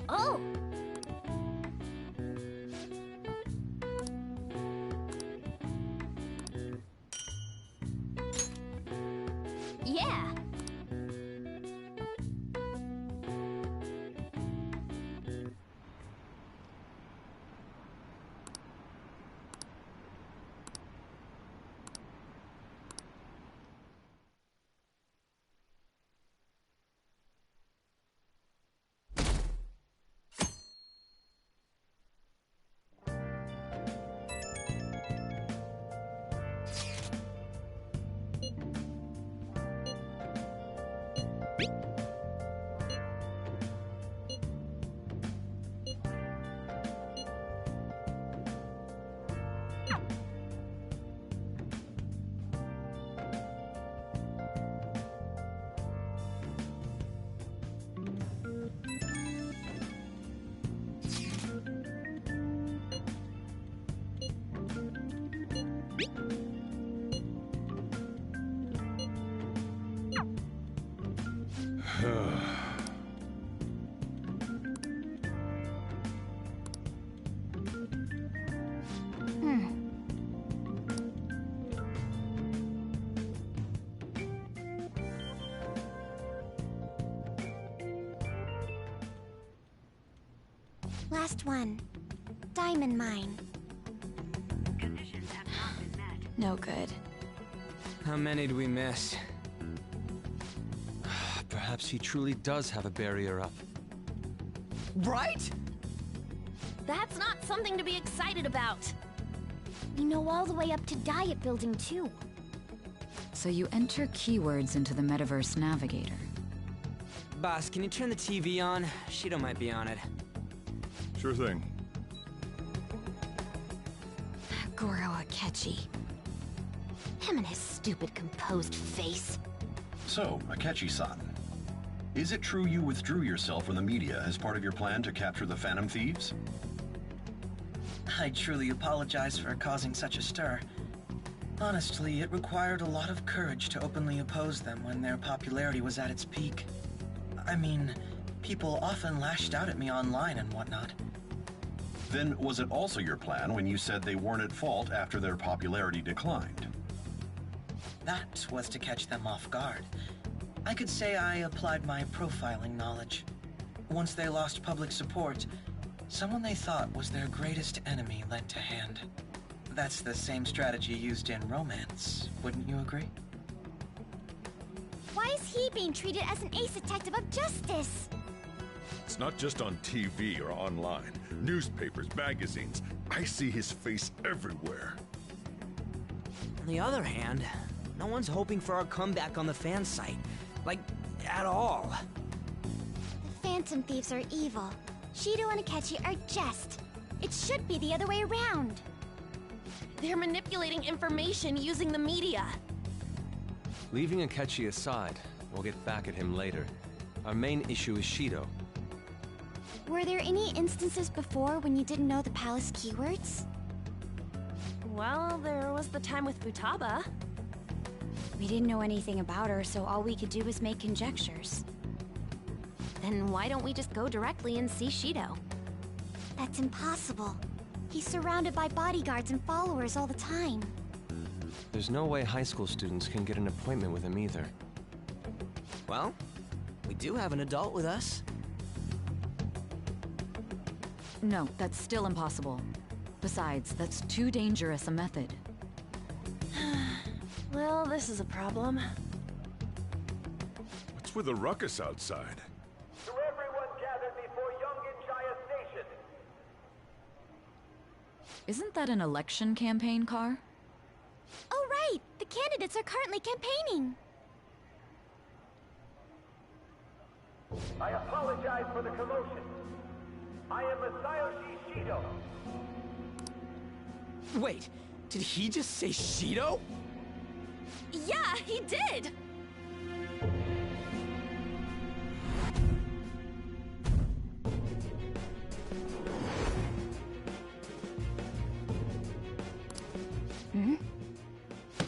Oh! Yeah. Last one. Diamond mine. Conditions have not been met. No good. How many do we miss? Perhaps he truly does have a barrier up. Right? That's not something to be excited about. We know all the way up to Diet Building, too. So you enter keywords into the Metaverse Navigator. Boss, can you turn the TV on? Shido might be on it. Sure thing. Goro Akechi. Him and his stupid composed face. So, Akechi-san, is it true you withdrew yourself from the media as part of your plan to capture the Phantom Thieves? I truly apologize for causing such a stir. Honestly, it required a lot of courage to openly oppose them when their popularity was at its peak. I mean, people often lashed out at me online and whatnot. Then was it also your plan when you said they weren't at fault after their popularity declined? That was to catch them off guard. I could say I applied my profiling knowledge. Once they lost public support, someone they thought was their greatest enemy lent a hand. That's the same strategy used in romance, wouldn't you agree? Why is he being treated as an ace detective of justice? It's not just on TV or online. Newspapers, magazines. I see his face everywhere. On the other hand, no one's hoping for our comeback on the fan site. Like, at all. The Phantom Thieves are evil. Shido and Akechi are just. It should be the other way around. They're manipulating information using the media. Leaving Akechi aside, we'll get back at him later. Our main issue is Shido. Were there any instances before when you didn't know the palace keywords? Well, there was the time with Futaba. We didn't know anything about her, so all we could do was make conjectures. Then why don't we just go directly and see Shido? That's impossible. He's surrounded by bodyguards and followers all the time. There's no way high school students can get an appointment with him either. Well, we do have an adult with us. No, that's still impossible. Besides, that's too dangerous a method. Well, this is a problem. What's with the ruckus outside? To everyone gathered before Yongen-Jaya Station. Isn't that an election campaign car? Oh, right! The candidates are currently campaigning! I apologize for the commotion. I am Masayoshi Shido. Wait, did he just say Shido? Yeah, he did!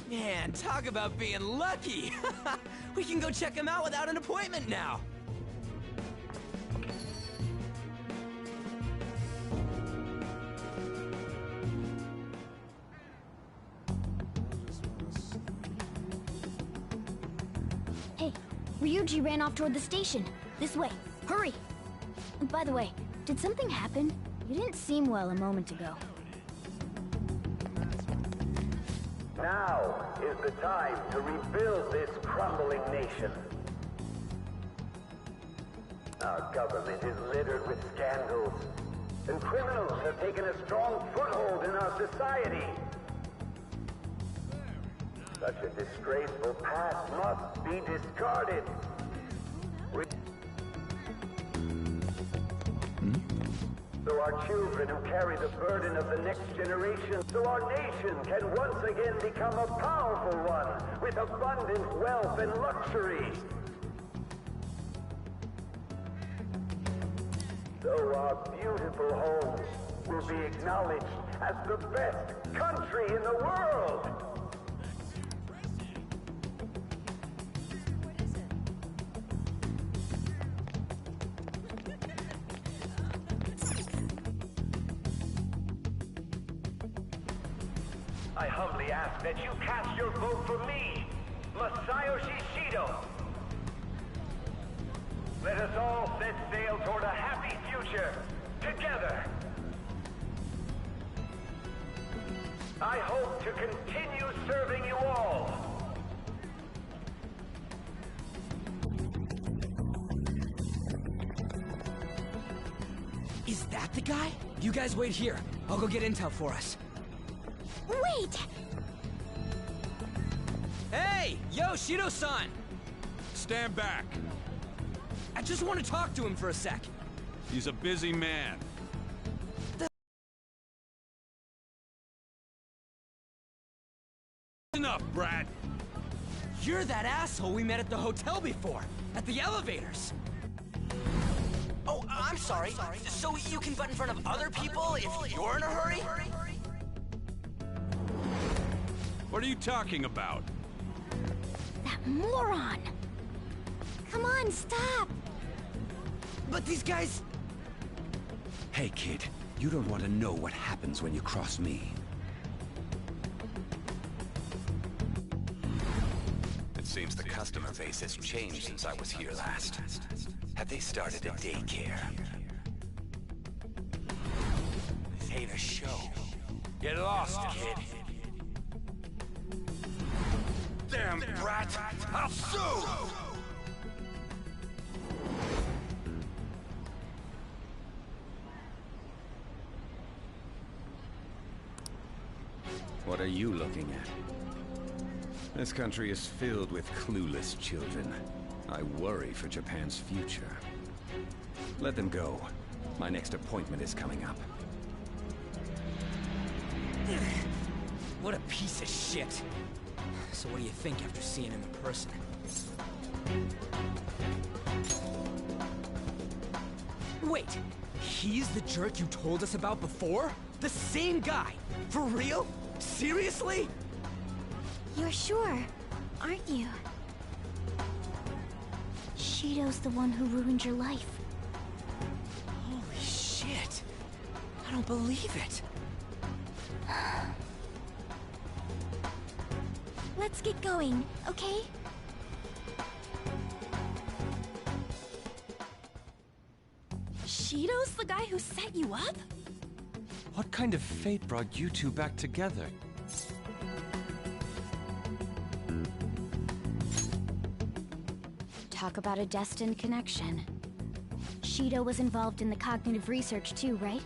Man, talk about being lucky! We can go check him out without an appointment now! Hey, Ryuji ran off toward the station. This way. Hurry! By the way, did something happen? You didn't seem well a moment ago. Now is the time to rebuild this crumbling nation. Our government is littered with scandals, and criminals have taken a strong foothold in our society. Such a disgraceful past must be discarded. So our children who carry the burden of the next generation, so our nation can once again become a powerful one with abundant wealth and luxury. So our beautiful home will be acknowledged as the best country in the world. I humbly ask that you cast your vote for me, Masayoshi Shido. Let us all set sail toward a happy future, together. I hope to continue serving you all. Is that the guy? You guys wait here. I'll go get intel for us. Wait! Hey! Yo, Shido-san! Stand back. I just want to talk to him for a sec. He's a busy man. Enough, Brad. You're that asshole we met at the hotel before, at the elevators. Oh, I'm sorry. So you can butt in front of other people if you're in a hurry? What are you talking about? That moron! Come on, stop! But these guys... Hey, kid. You don't want to know what happens when you cross me. It seems the customer base has changed since I was here last. Have they started a daycare? This ain't a show. Get lost, kid. Damn brat! I'll sue! What are you looking at? This country is filled with clueless children. I worry for Japan's future. Let them go. My next appointment is coming up. What a piece of shit. So what do you think after seeing him in person? Wait, he's the jerk you told us about before? The same guy? For real? Seriously? You're sure, aren't you? Shido's the one who ruined your life. Holy shit. I don't believe it. Let's get going, okay? Shido's the guy who set you up? What kind of fate brought you two back together? Talk about a destined connection. Shido was involved in the cognitive research too, right?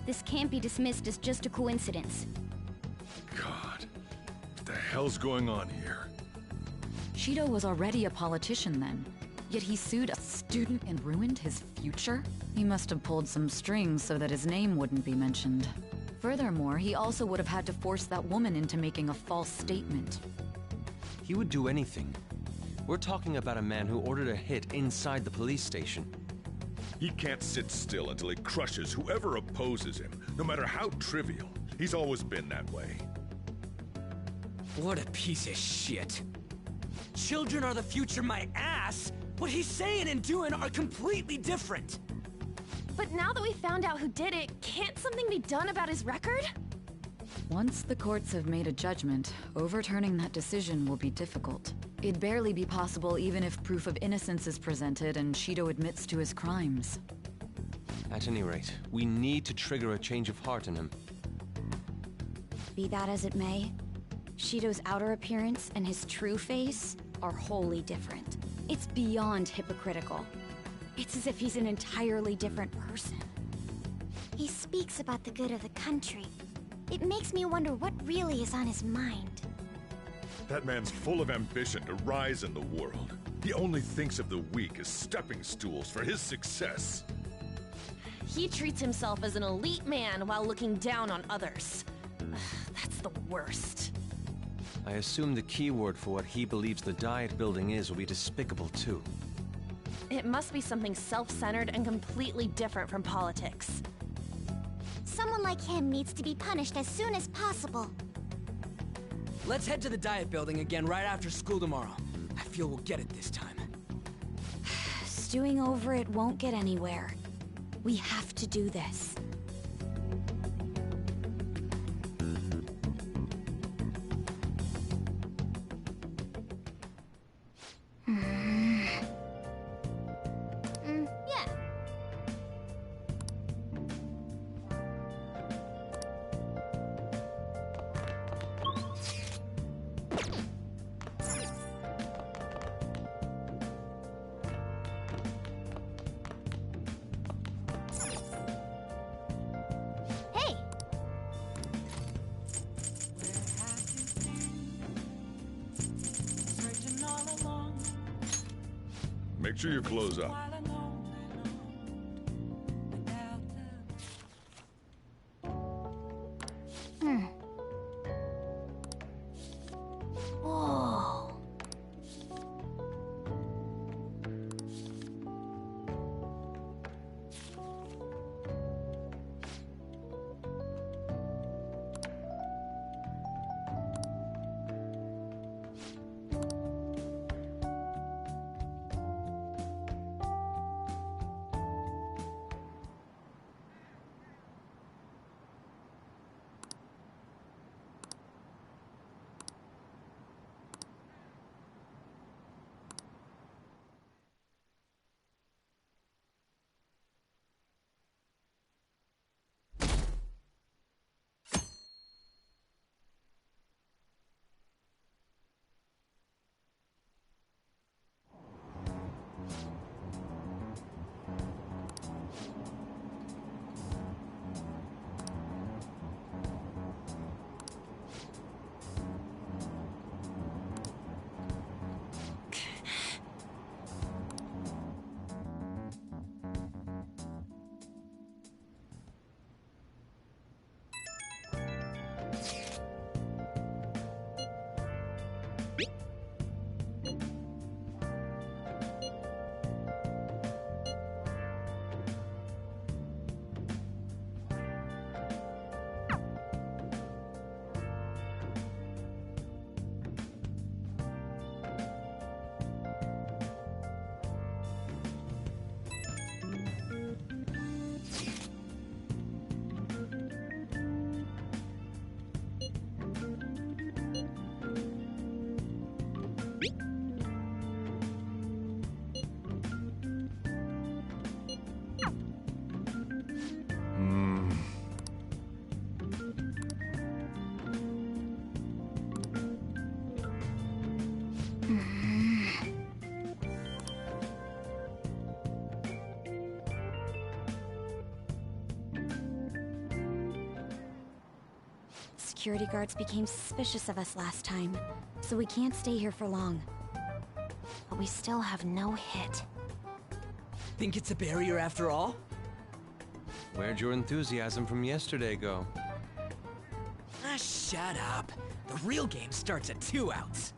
This can't be dismissed as just a coincidence. God, what the hell's going on here? Shido was already a politician then, yet he sued a student and ruined his future? He must have pulled some strings so that his name wouldn't be mentioned. Furthermore, he also would have had to force that woman into making a false statement. He would do anything. We're talking about a man who ordered a hit inside the police station. He can't sit still until he crushes whoever opposes him, no matter how trivial. He's always been that way. What a piece of shit. Children are the future, my ass! What he's saying and doing are completely different! But now that we found out who did it, can't something be done about his record? Once the courts have made a judgment, overturning that decision will be difficult. It'd barely be possible even if proof of innocence is presented and Shido admits to his crimes. At any rate, we need to trigger a change of heart in him. Be that as it may, Shido's outer appearance and his true face are wholly different. It's beyond hypocritical. It's as if he's an entirely different person. He speaks about the good of the country. It makes me wonder what really is on his mind. That man's full of ambition to rise in the world. He only thinks of the weak as stepping stools for his success. He treats himself as an elite man while looking down on others. That's the worst. I assume the key word for what he believes the Diet building is will be despicable too. It must be something self-centered and completely different from politics. Someone like him needs to be punished as soon as possible. Let's head to the Diet building again right after school tomorrow. I feel we'll get it this time. Stewing over it won't get anywhere. We have to do this. Yeah. Make sure you close up. Whoa. Security guards became suspicious of us last time, so we can't stay here for long. But we still have no hit. Think it's a barrier after all? Where'd your enthusiasm from yesterday go? Ah, shut up. The real game starts at 2 outs.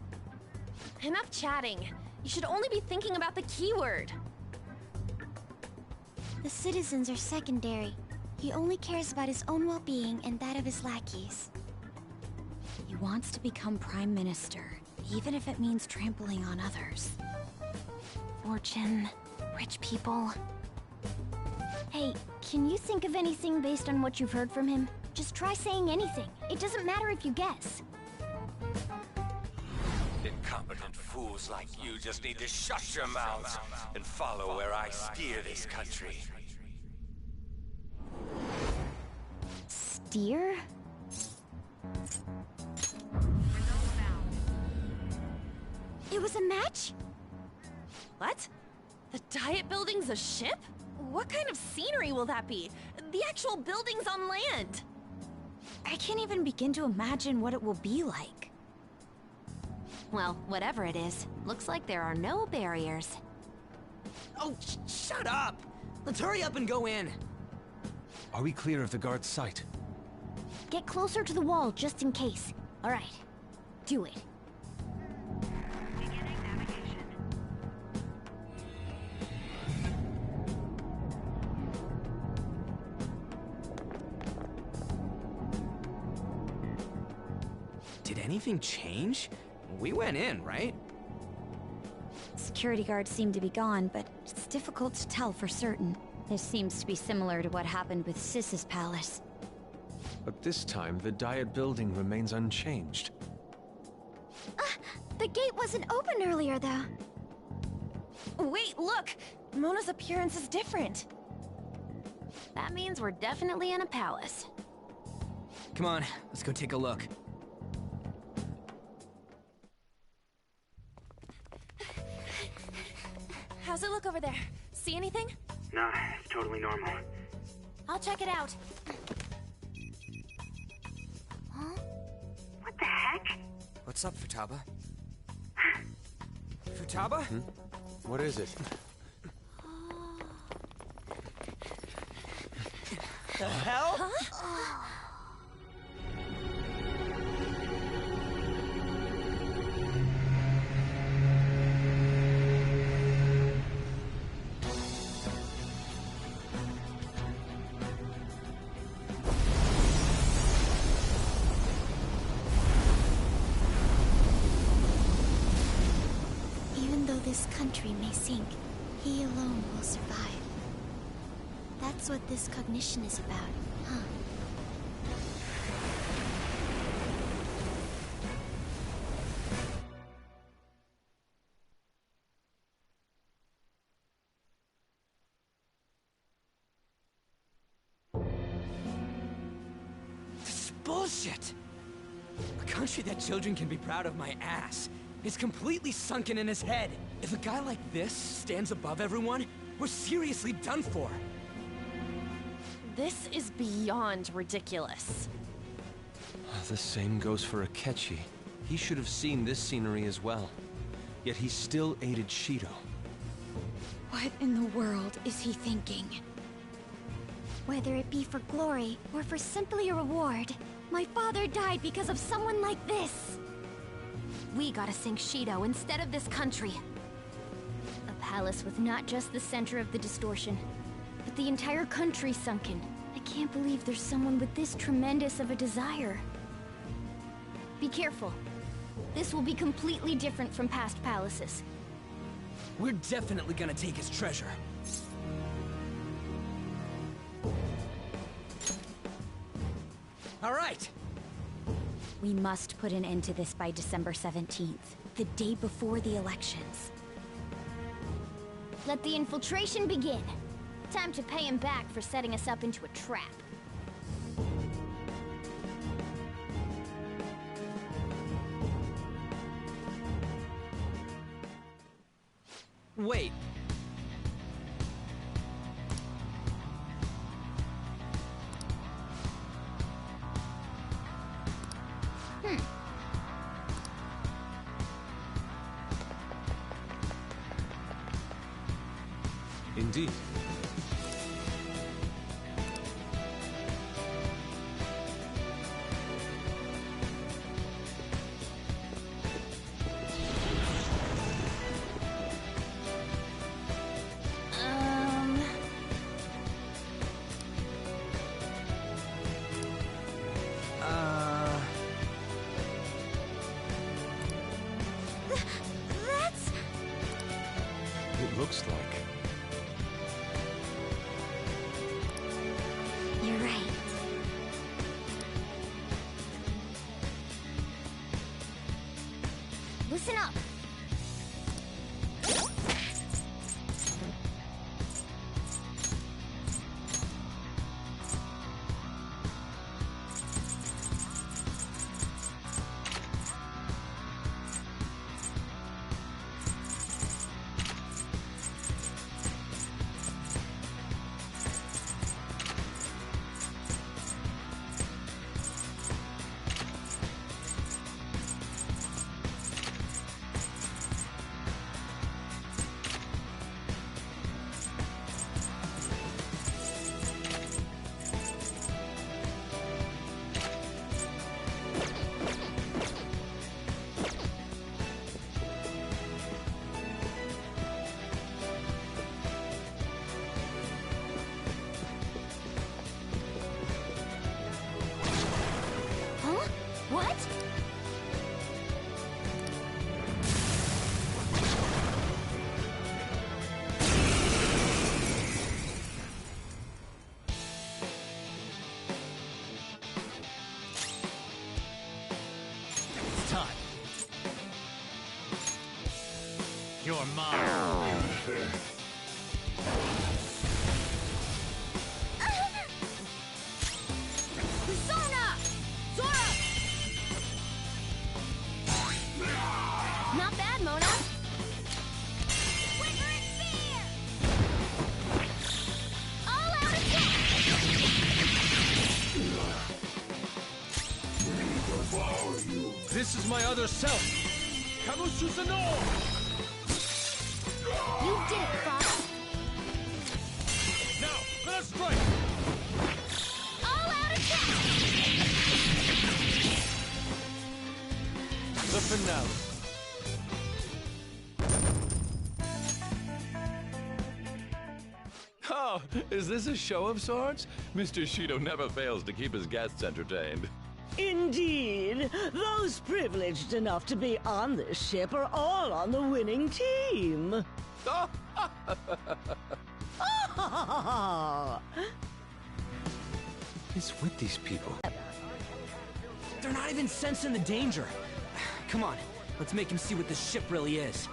Enough chatting. You should only be thinking about the keyword. The citizens are secondary. He only cares about his own well-being and that of his lackeys. He wants to become Prime Minister, even if it means trampling on others. Fortune, rich people. Hey, can you think of anything based on what you've heard from him? Just try saying anything. It doesn't matter if you guess. Incompetent fools like you just need to shut your mouths and follow where I steer this country. Steer? It was a match? What? The Diet Building's a ship? What kind of scenery will that be? The actual building's on land. I can't even begin to imagine what it will be like. Well, whatever it is, looks like there are no barriers. Oh, shut up! Let's hurry up and go in. Are we clear of the guard's sight? Get closer to the wall just in case. All right, do it. Did anything change? We went in, right? Security guards seem to be gone, but it's difficult to tell for certain. This seems to be similar to what happened with Sis's palace. But this time, the Diet Building remains unchanged. The gate wasn't open earlier, though. Wait, look! Mona's appearance is different. That means we're definitely in a palace. Come on, let's go take a look. How's it look over there? See anything? Nah, it's totally normal. I'll check it out. Huh? What the heck? What's up, Futaba? Futaba? What is it? The hell? Even though this country may sink, he alone will survive. That's what this cognition is about, huh? This is bullshit! A country that children can be proud of my ass is completely sunken in his head. If a guy like this stands above everyone, we're seriously done for. This is beyond ridiculous. The same goes for Akechi. He should have seen this scenery as well. Yet he still aided Shido. What in the world is he thinking? Whether it be for glory or for simply a reward, my father died because of someone like this. We gotta sink Shido instead of this country. A palace with not just the center of the distortion, but the entire country sunken. I can't believe there's someone with this tremendous of a desire. Be careful. This will be completely different from past palaces. We're definitely gonna take his treasure. All right! We must put an end to this by December 17th, the day before the elections. Let the infiltration begin. Time to pay him back for setting us up into a trap. Wait. Indeed. That's... It looks like... You're right. Listen up! What? It's time. You're mine. Persona! Zora! Not bad, Mona. Quivering fear! All out attack! This is my other self! Kamusuzano! You did it, Fox. Now, let us strike! All out attack! The finale. Oh, is this a show of sorts? Mr. Shido never fails to keep his guests entertained. Indeed. Those privileged enough to be on this ship are all on the winning team. What's with these people? They're not even sensing the danger. Come on, let's make him see what this ship really is.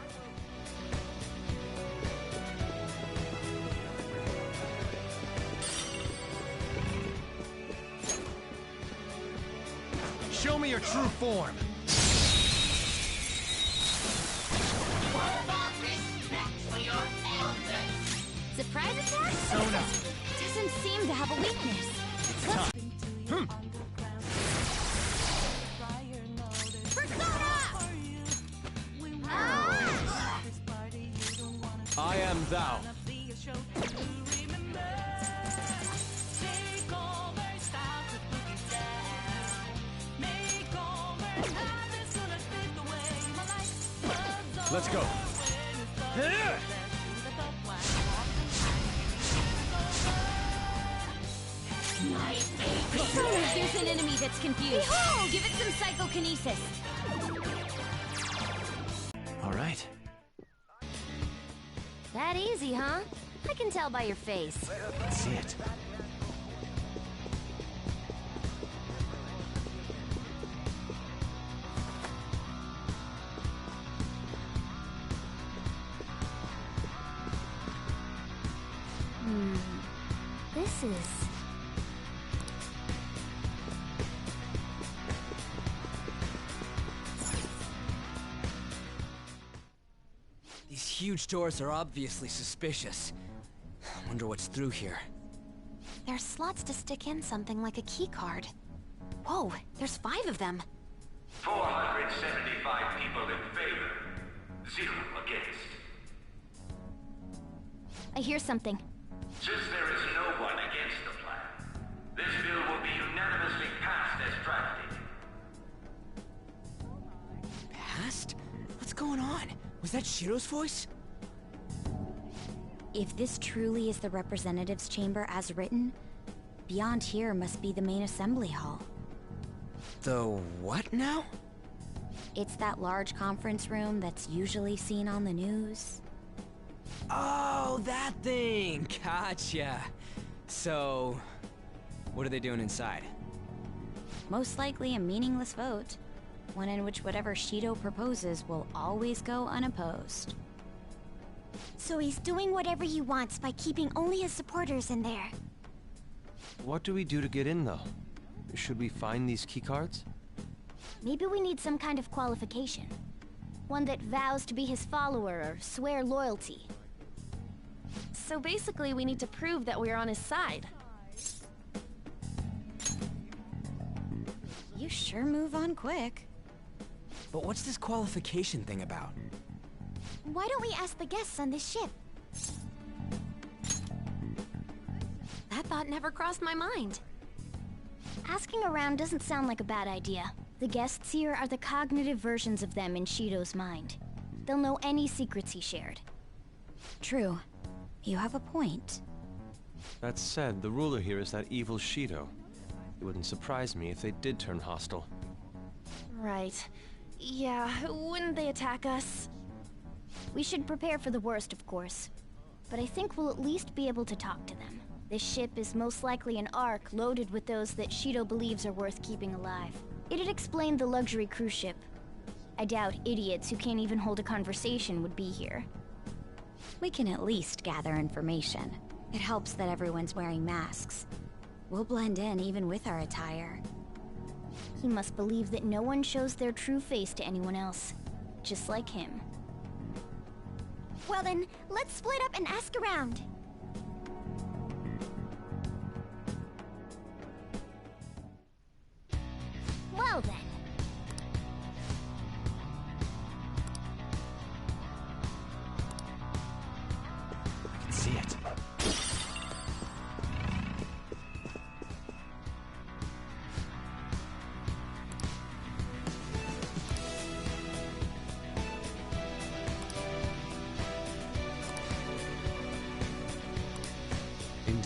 Show me your true form. Surprise attack? Sona. Doesn't seem to have a weakness. It's tough. I am thou. Let's go. There's an enemy that's confused. Behold! Give it some psychokinesis. All right. That easy, huh? I can tell by your face. Let's see it. This is... These huge doors are obviously suspicious. Wonder what's through here. There's slots to stick in something like a key card. Whoa, there's 5 of them. 475 people in favor. 0 against. I hear something. Since there is no one against the plan, this bill will be unanimously passed as drafted. Passed? What's going on? Was that Shiro's voice? If this truly is the representatives' chamber as written, beyond here must be the main assembly hall. The what now? It's that large conference room that's usually seen on the news. Oh, that thing! Gotcha. So, what are they doing inside? Most likely a meaningless vote, one in which whatever Shido proposes will always go unopposed. So he's doing whatever he wants by keeping only his supporters in there. What do we do to get in, though? Should we find these keycards? Maybe we need some kind of qualification. One that vows to be his follower or swear loyalty. So basically, we need to prove that we're on his side. You sure move on quick. But what's this qualification thing about? Why don't we ask the guests on this ship? That thought never crossed my mind. Asking around doesn't sound like a bad idea. The guests here are the cognitive versions of them in Shido's mind. They'll know any secrets he shared. True. You have a point. That said, the ruler here is that evil Shido. It wouldn't surprise me if they did turn hostile. Right. Yeah, wouldn't they attack us? We should prepare for the worst, of course. But I think we'll at least be able to talk to them. This ship is most likely an Ark loaded with those that Shido believes are worth keeping alive. It'd explain the luxury cruise ship. I doubt idiots who can't even hold a conversation would be here. We can at least gather information. It helps that everyone's wearing masks. We'll blend in even with our attire. He must believe that no one shows their true face to anyone else. Just like him. Well then, let's split up and ask around. Well then.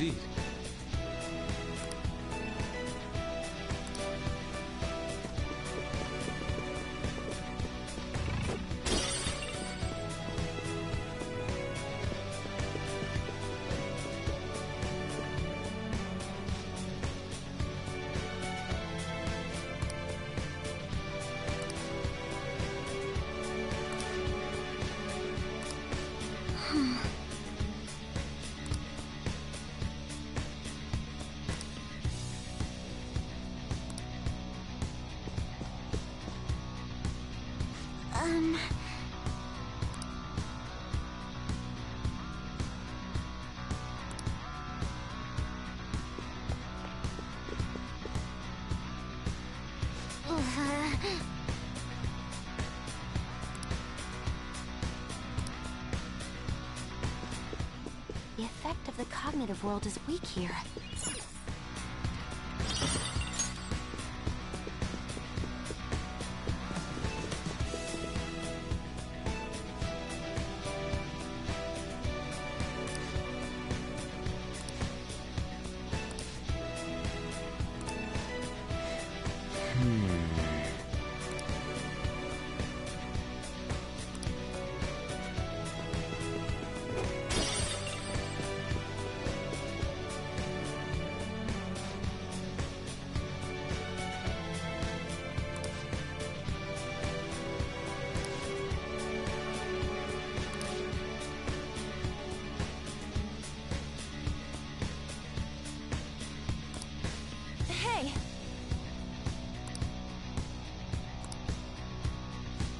Indeed. The effect of the cognitive world is weak here.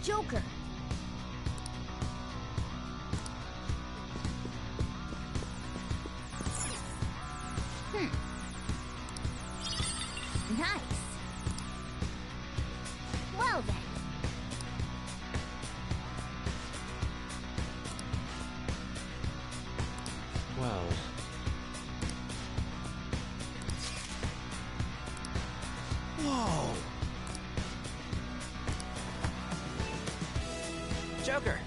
Joker! Nice. Well then. Well... Whoa! Joker!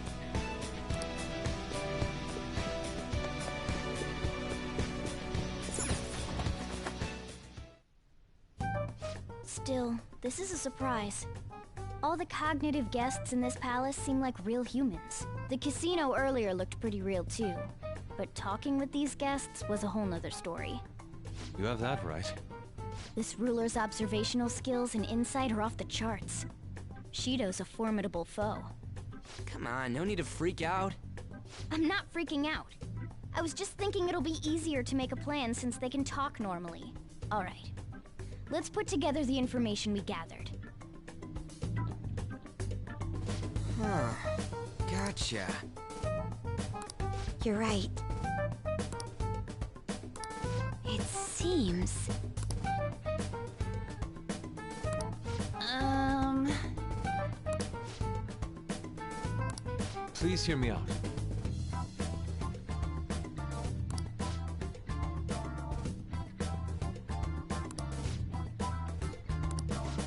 Still, this is a surprise. All the cognitive guests in this palace seem like real humans. The casino earlier looked pretty real too, but talking with these guests was a whole nother story. You have that right. This ruler's observational skills and insight are off the charts. Shido's a formidable foe. Come on, no need to freak out. I'm not freaking out. I was just thinking it'll be easier to make a plan since they can talk normally. Alright. Let's put together the information we gathered. Huh. Gotcha. You're right. It seems... Please hear me out.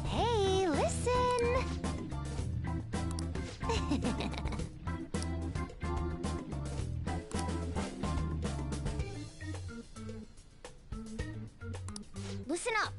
Hey, listen! Listen up!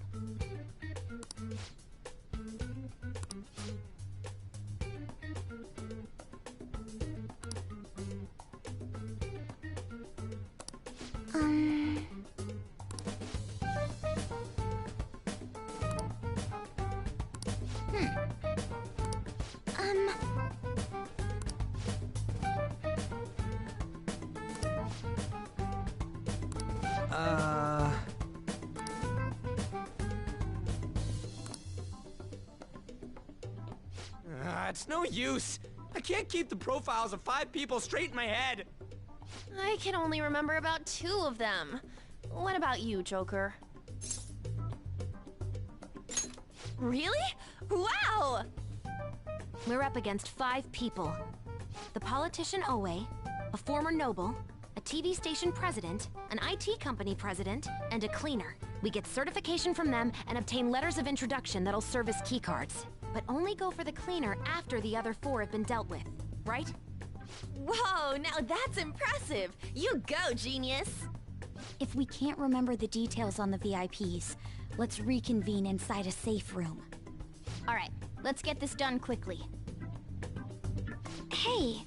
It's no use. I can't keep the profiles of 5 people straight in my head. I can only remember about 2 of them. What about you, Joker? Really? Wow! We're up against 5 people. The politician Owe, a former noble, a TV station president, an IT company president, and a cleaner. We get certification from them and obtain letters of introduction that'll serve as keycards. But only go for the cleaner after the other 4 have been dealt with, right? Whoa, now that's impressive! You go, genius! If we can't remember the details on the VIPs, let's reconvene inside a safe room. Alright, let's get this done quickly. Hey!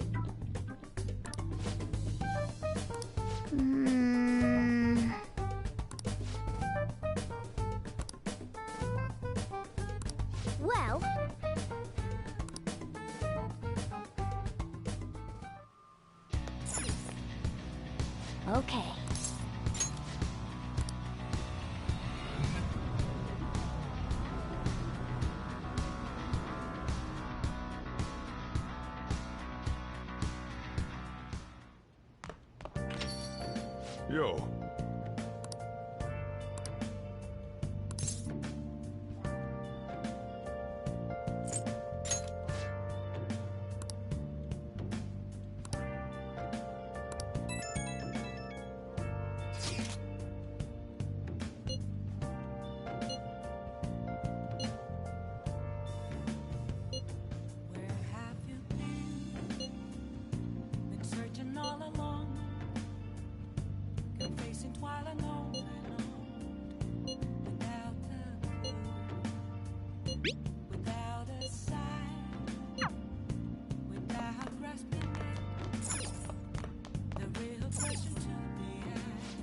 Well... Okay. Yo.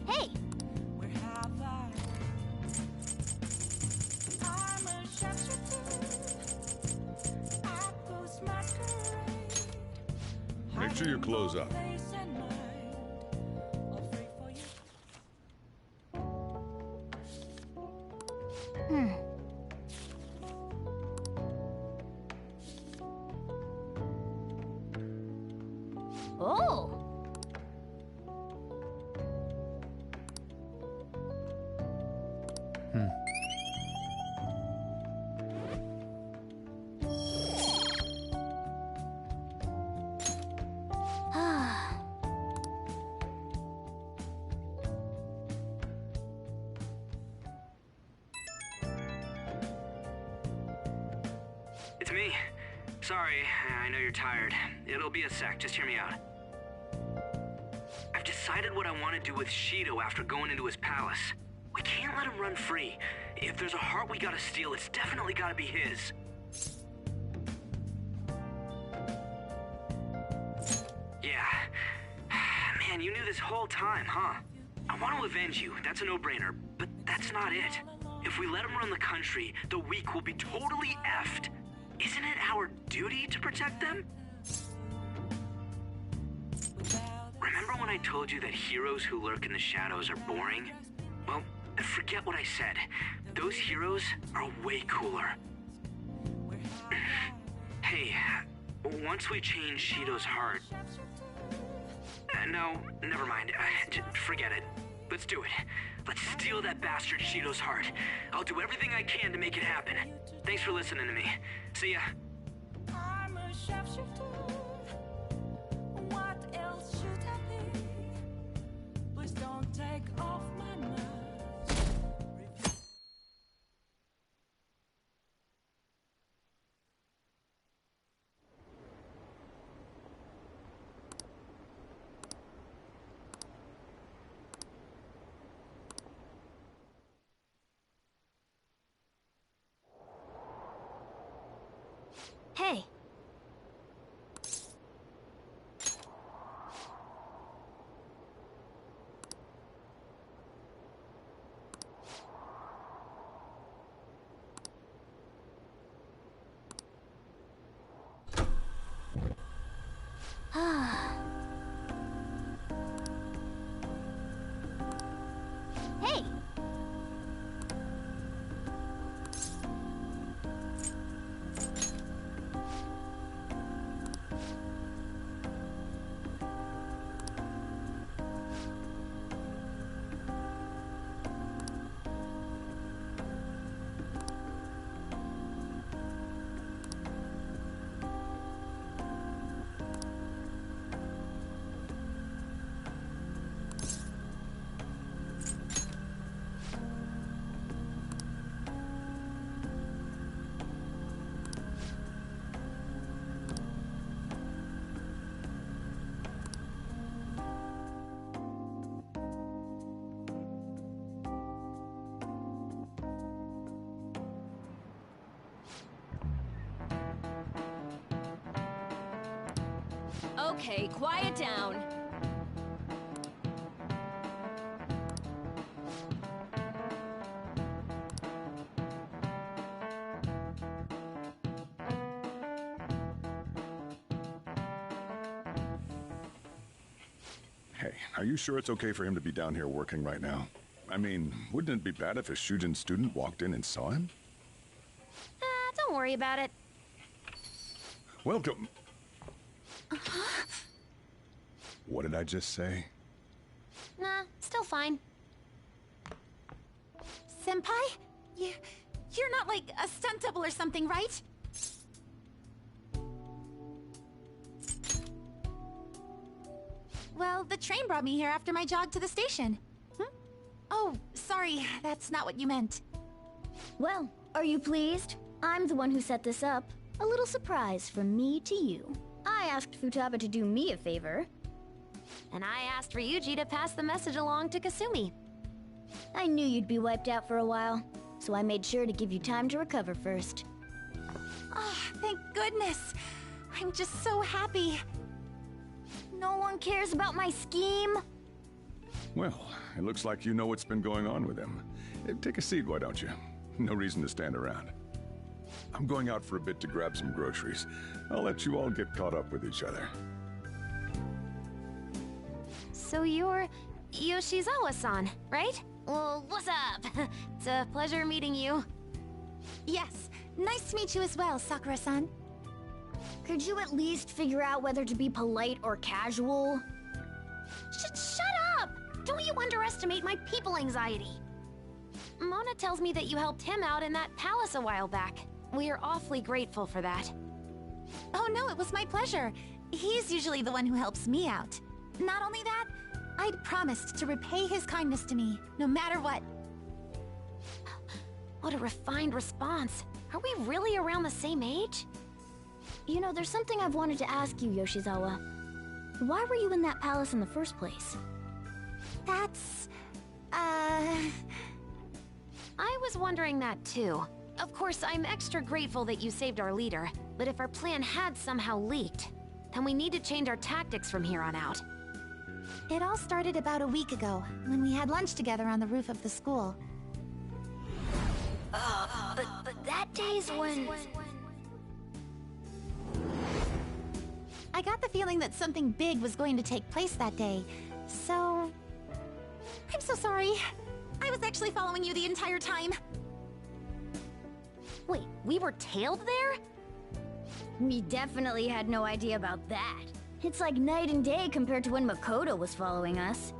Hey! Make sure you close up. Oh! It's me. Sorry, I know you're tired. It'll be a sec, just hear me out. I've decided what I want to do with Shido after going into his palace. We can't let him run free. If there's a heart we gotta steal, it's definitely gotta be his. Yeah. Man, you knew this whole time, huh? I want to avenge you, that's a no-brainer, but that's not it. If we let him run the country, the weak will be totally effed. Isn't it our duty to protect them? Remember when I told you that heroes who lurk in the shadows are boring? Well, forget what I said. Those heroes are way cooler. Hey, once we change Shido's heart... no, never mind. Forget it. Let's do it. Let's steal that bastard Shido's heart. I'll do everything I can to make it happen. Thanks for listening to me. See ya. I'm a sharpshooter. What else should I be? Please don't take off my mask. Hey! Hey! Okay, quiet down. Hey, are you sure it's okay for him to be down here working right now? I mean, wouldn't it be bad if a Shujin student walked in and saw him? Don't worry about it. Welcome. What did I just say? Nah, still fine. Senpai? You're not like a stunt double or something, right? Well, the train brought me here after my jog to the station. Oh, sorry, that's not what you meant. Well, are you pleased? I'm the one who set this up. A little surprise from me to you. I asked Futaba to do me a favor. And I asked Ryuji to pass the message along to Kasumi. I knew you'd be wiped out for a while, so I made sure to give you time to recover first. Oh, thank goodness. I'm just so happy. No one cares about my scheme? Well, it looks like you know what's been going on with him. Take a seat, why don't you? No reason to stand around. I'm going out for a bit to grab some groceries. I'll let you all get caught up with each other. So you're Yoshizawa-san, right? Well, what's up? It's a pleasure meeting you. Yes, nice to meet you as well, Sakura-san. Could you at least figure out whether to be polite or casual? Shut up! Don't you underestimate my people anxiety. Mona tells me that you helped him out in that palace a while back. We are awfully grateful for that. Oh no, it was my pleasure. He's usually the one who helps me out. Not only that, I'd promised to repay his kindness to me, no matter what. What a refined response. Are we really around the same age? You know, there's something I've wanted to ask you, Yoshizawa. Why were you in that palace in the first place? That's... I was wondering that too. Of course, I'm extra grateful that you saved our leader, but if our plan had somehow leaked, then we need to change our tactics from here on out. It all started about a week ago, when we had lunch together on the roof of the school. But that day's when... I got the feeling that something big was going to take place that day, so... I'm so sorry. I was actually following you the entire time. Wait, we were tailed there? We definitely had no idea about that. It's like night and day compared to when Makoto was following us.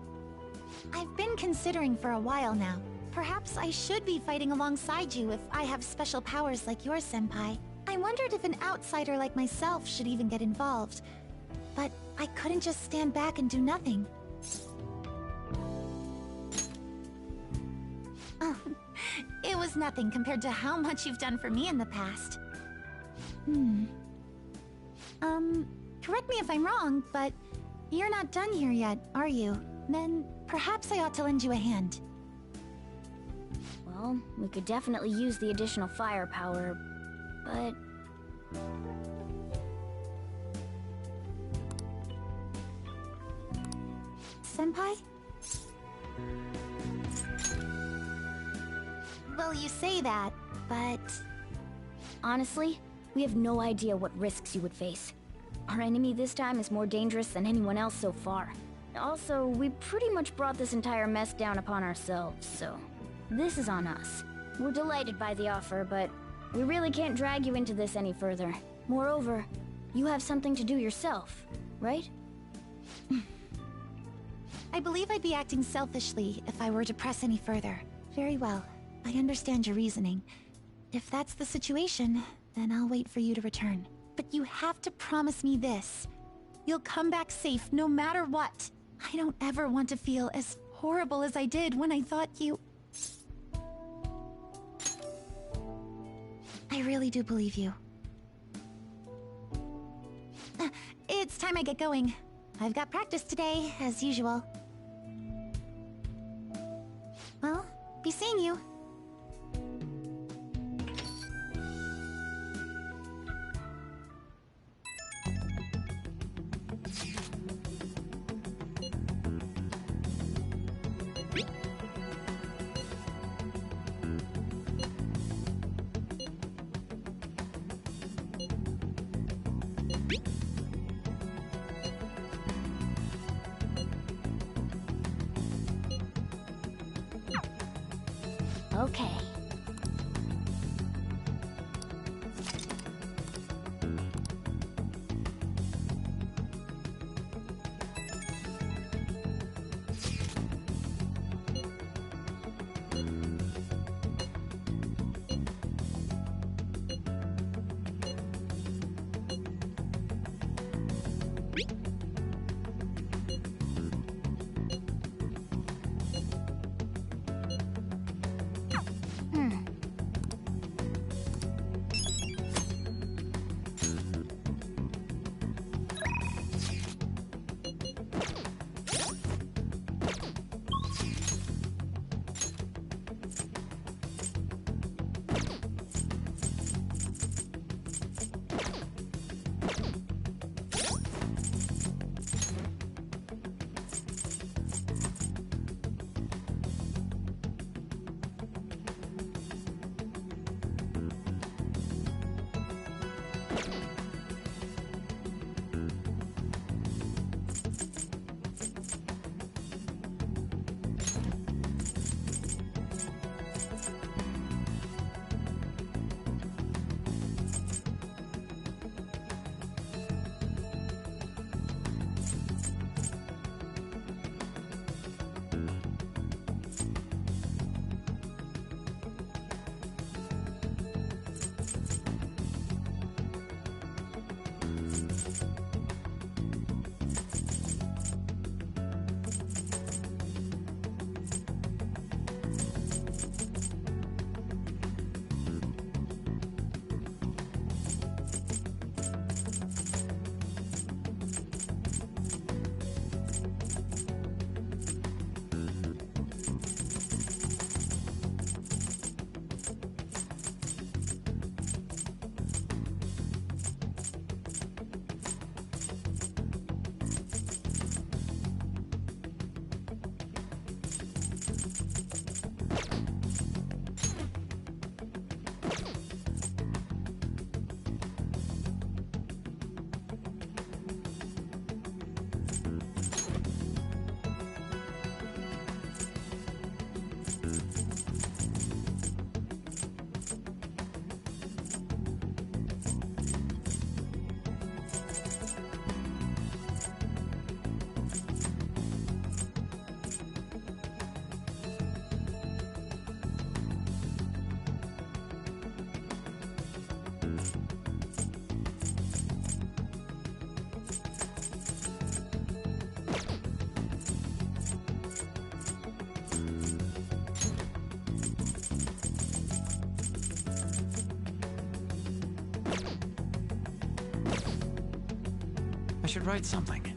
I've been considering for a while now. Perhaps I should be fighting alongside you if I have special powers like yours, Senpai. I wondered if an outsider like myself should even get involved. But I couldn't just stand back and do nothing. It was nothing compared to how much you've done for me in the past. Correct me if I'm wrong, but you're not done here yet, are you? Then perhaps I ought to lend you a hand. Well, we could definitely use the additional firepower, but... Senpai? Well, you say that, but... Honestly, we have no idea what risks you would face. Our enemy this time is more dangerous than anyone else so far. Also, we pretty much brought this entire mess down upon ourselves, so... This is on us. We're delighted by the offer, but we really can't drag you into this any further. Moreover, you have something to do yourself, right? I believe I'd be acting selfishly if I were to press any further. Very well. I understand your reasoning. If that's the situation, then I'll wait for you to return. But you have to promise me this. You'll come back safe no matter what. I don't ever want to feel as horrible as I did when I thought you... I really do believe you. It's time I get going. I've got practice today, as usual. Well, be seeing you. Okay. I should write something.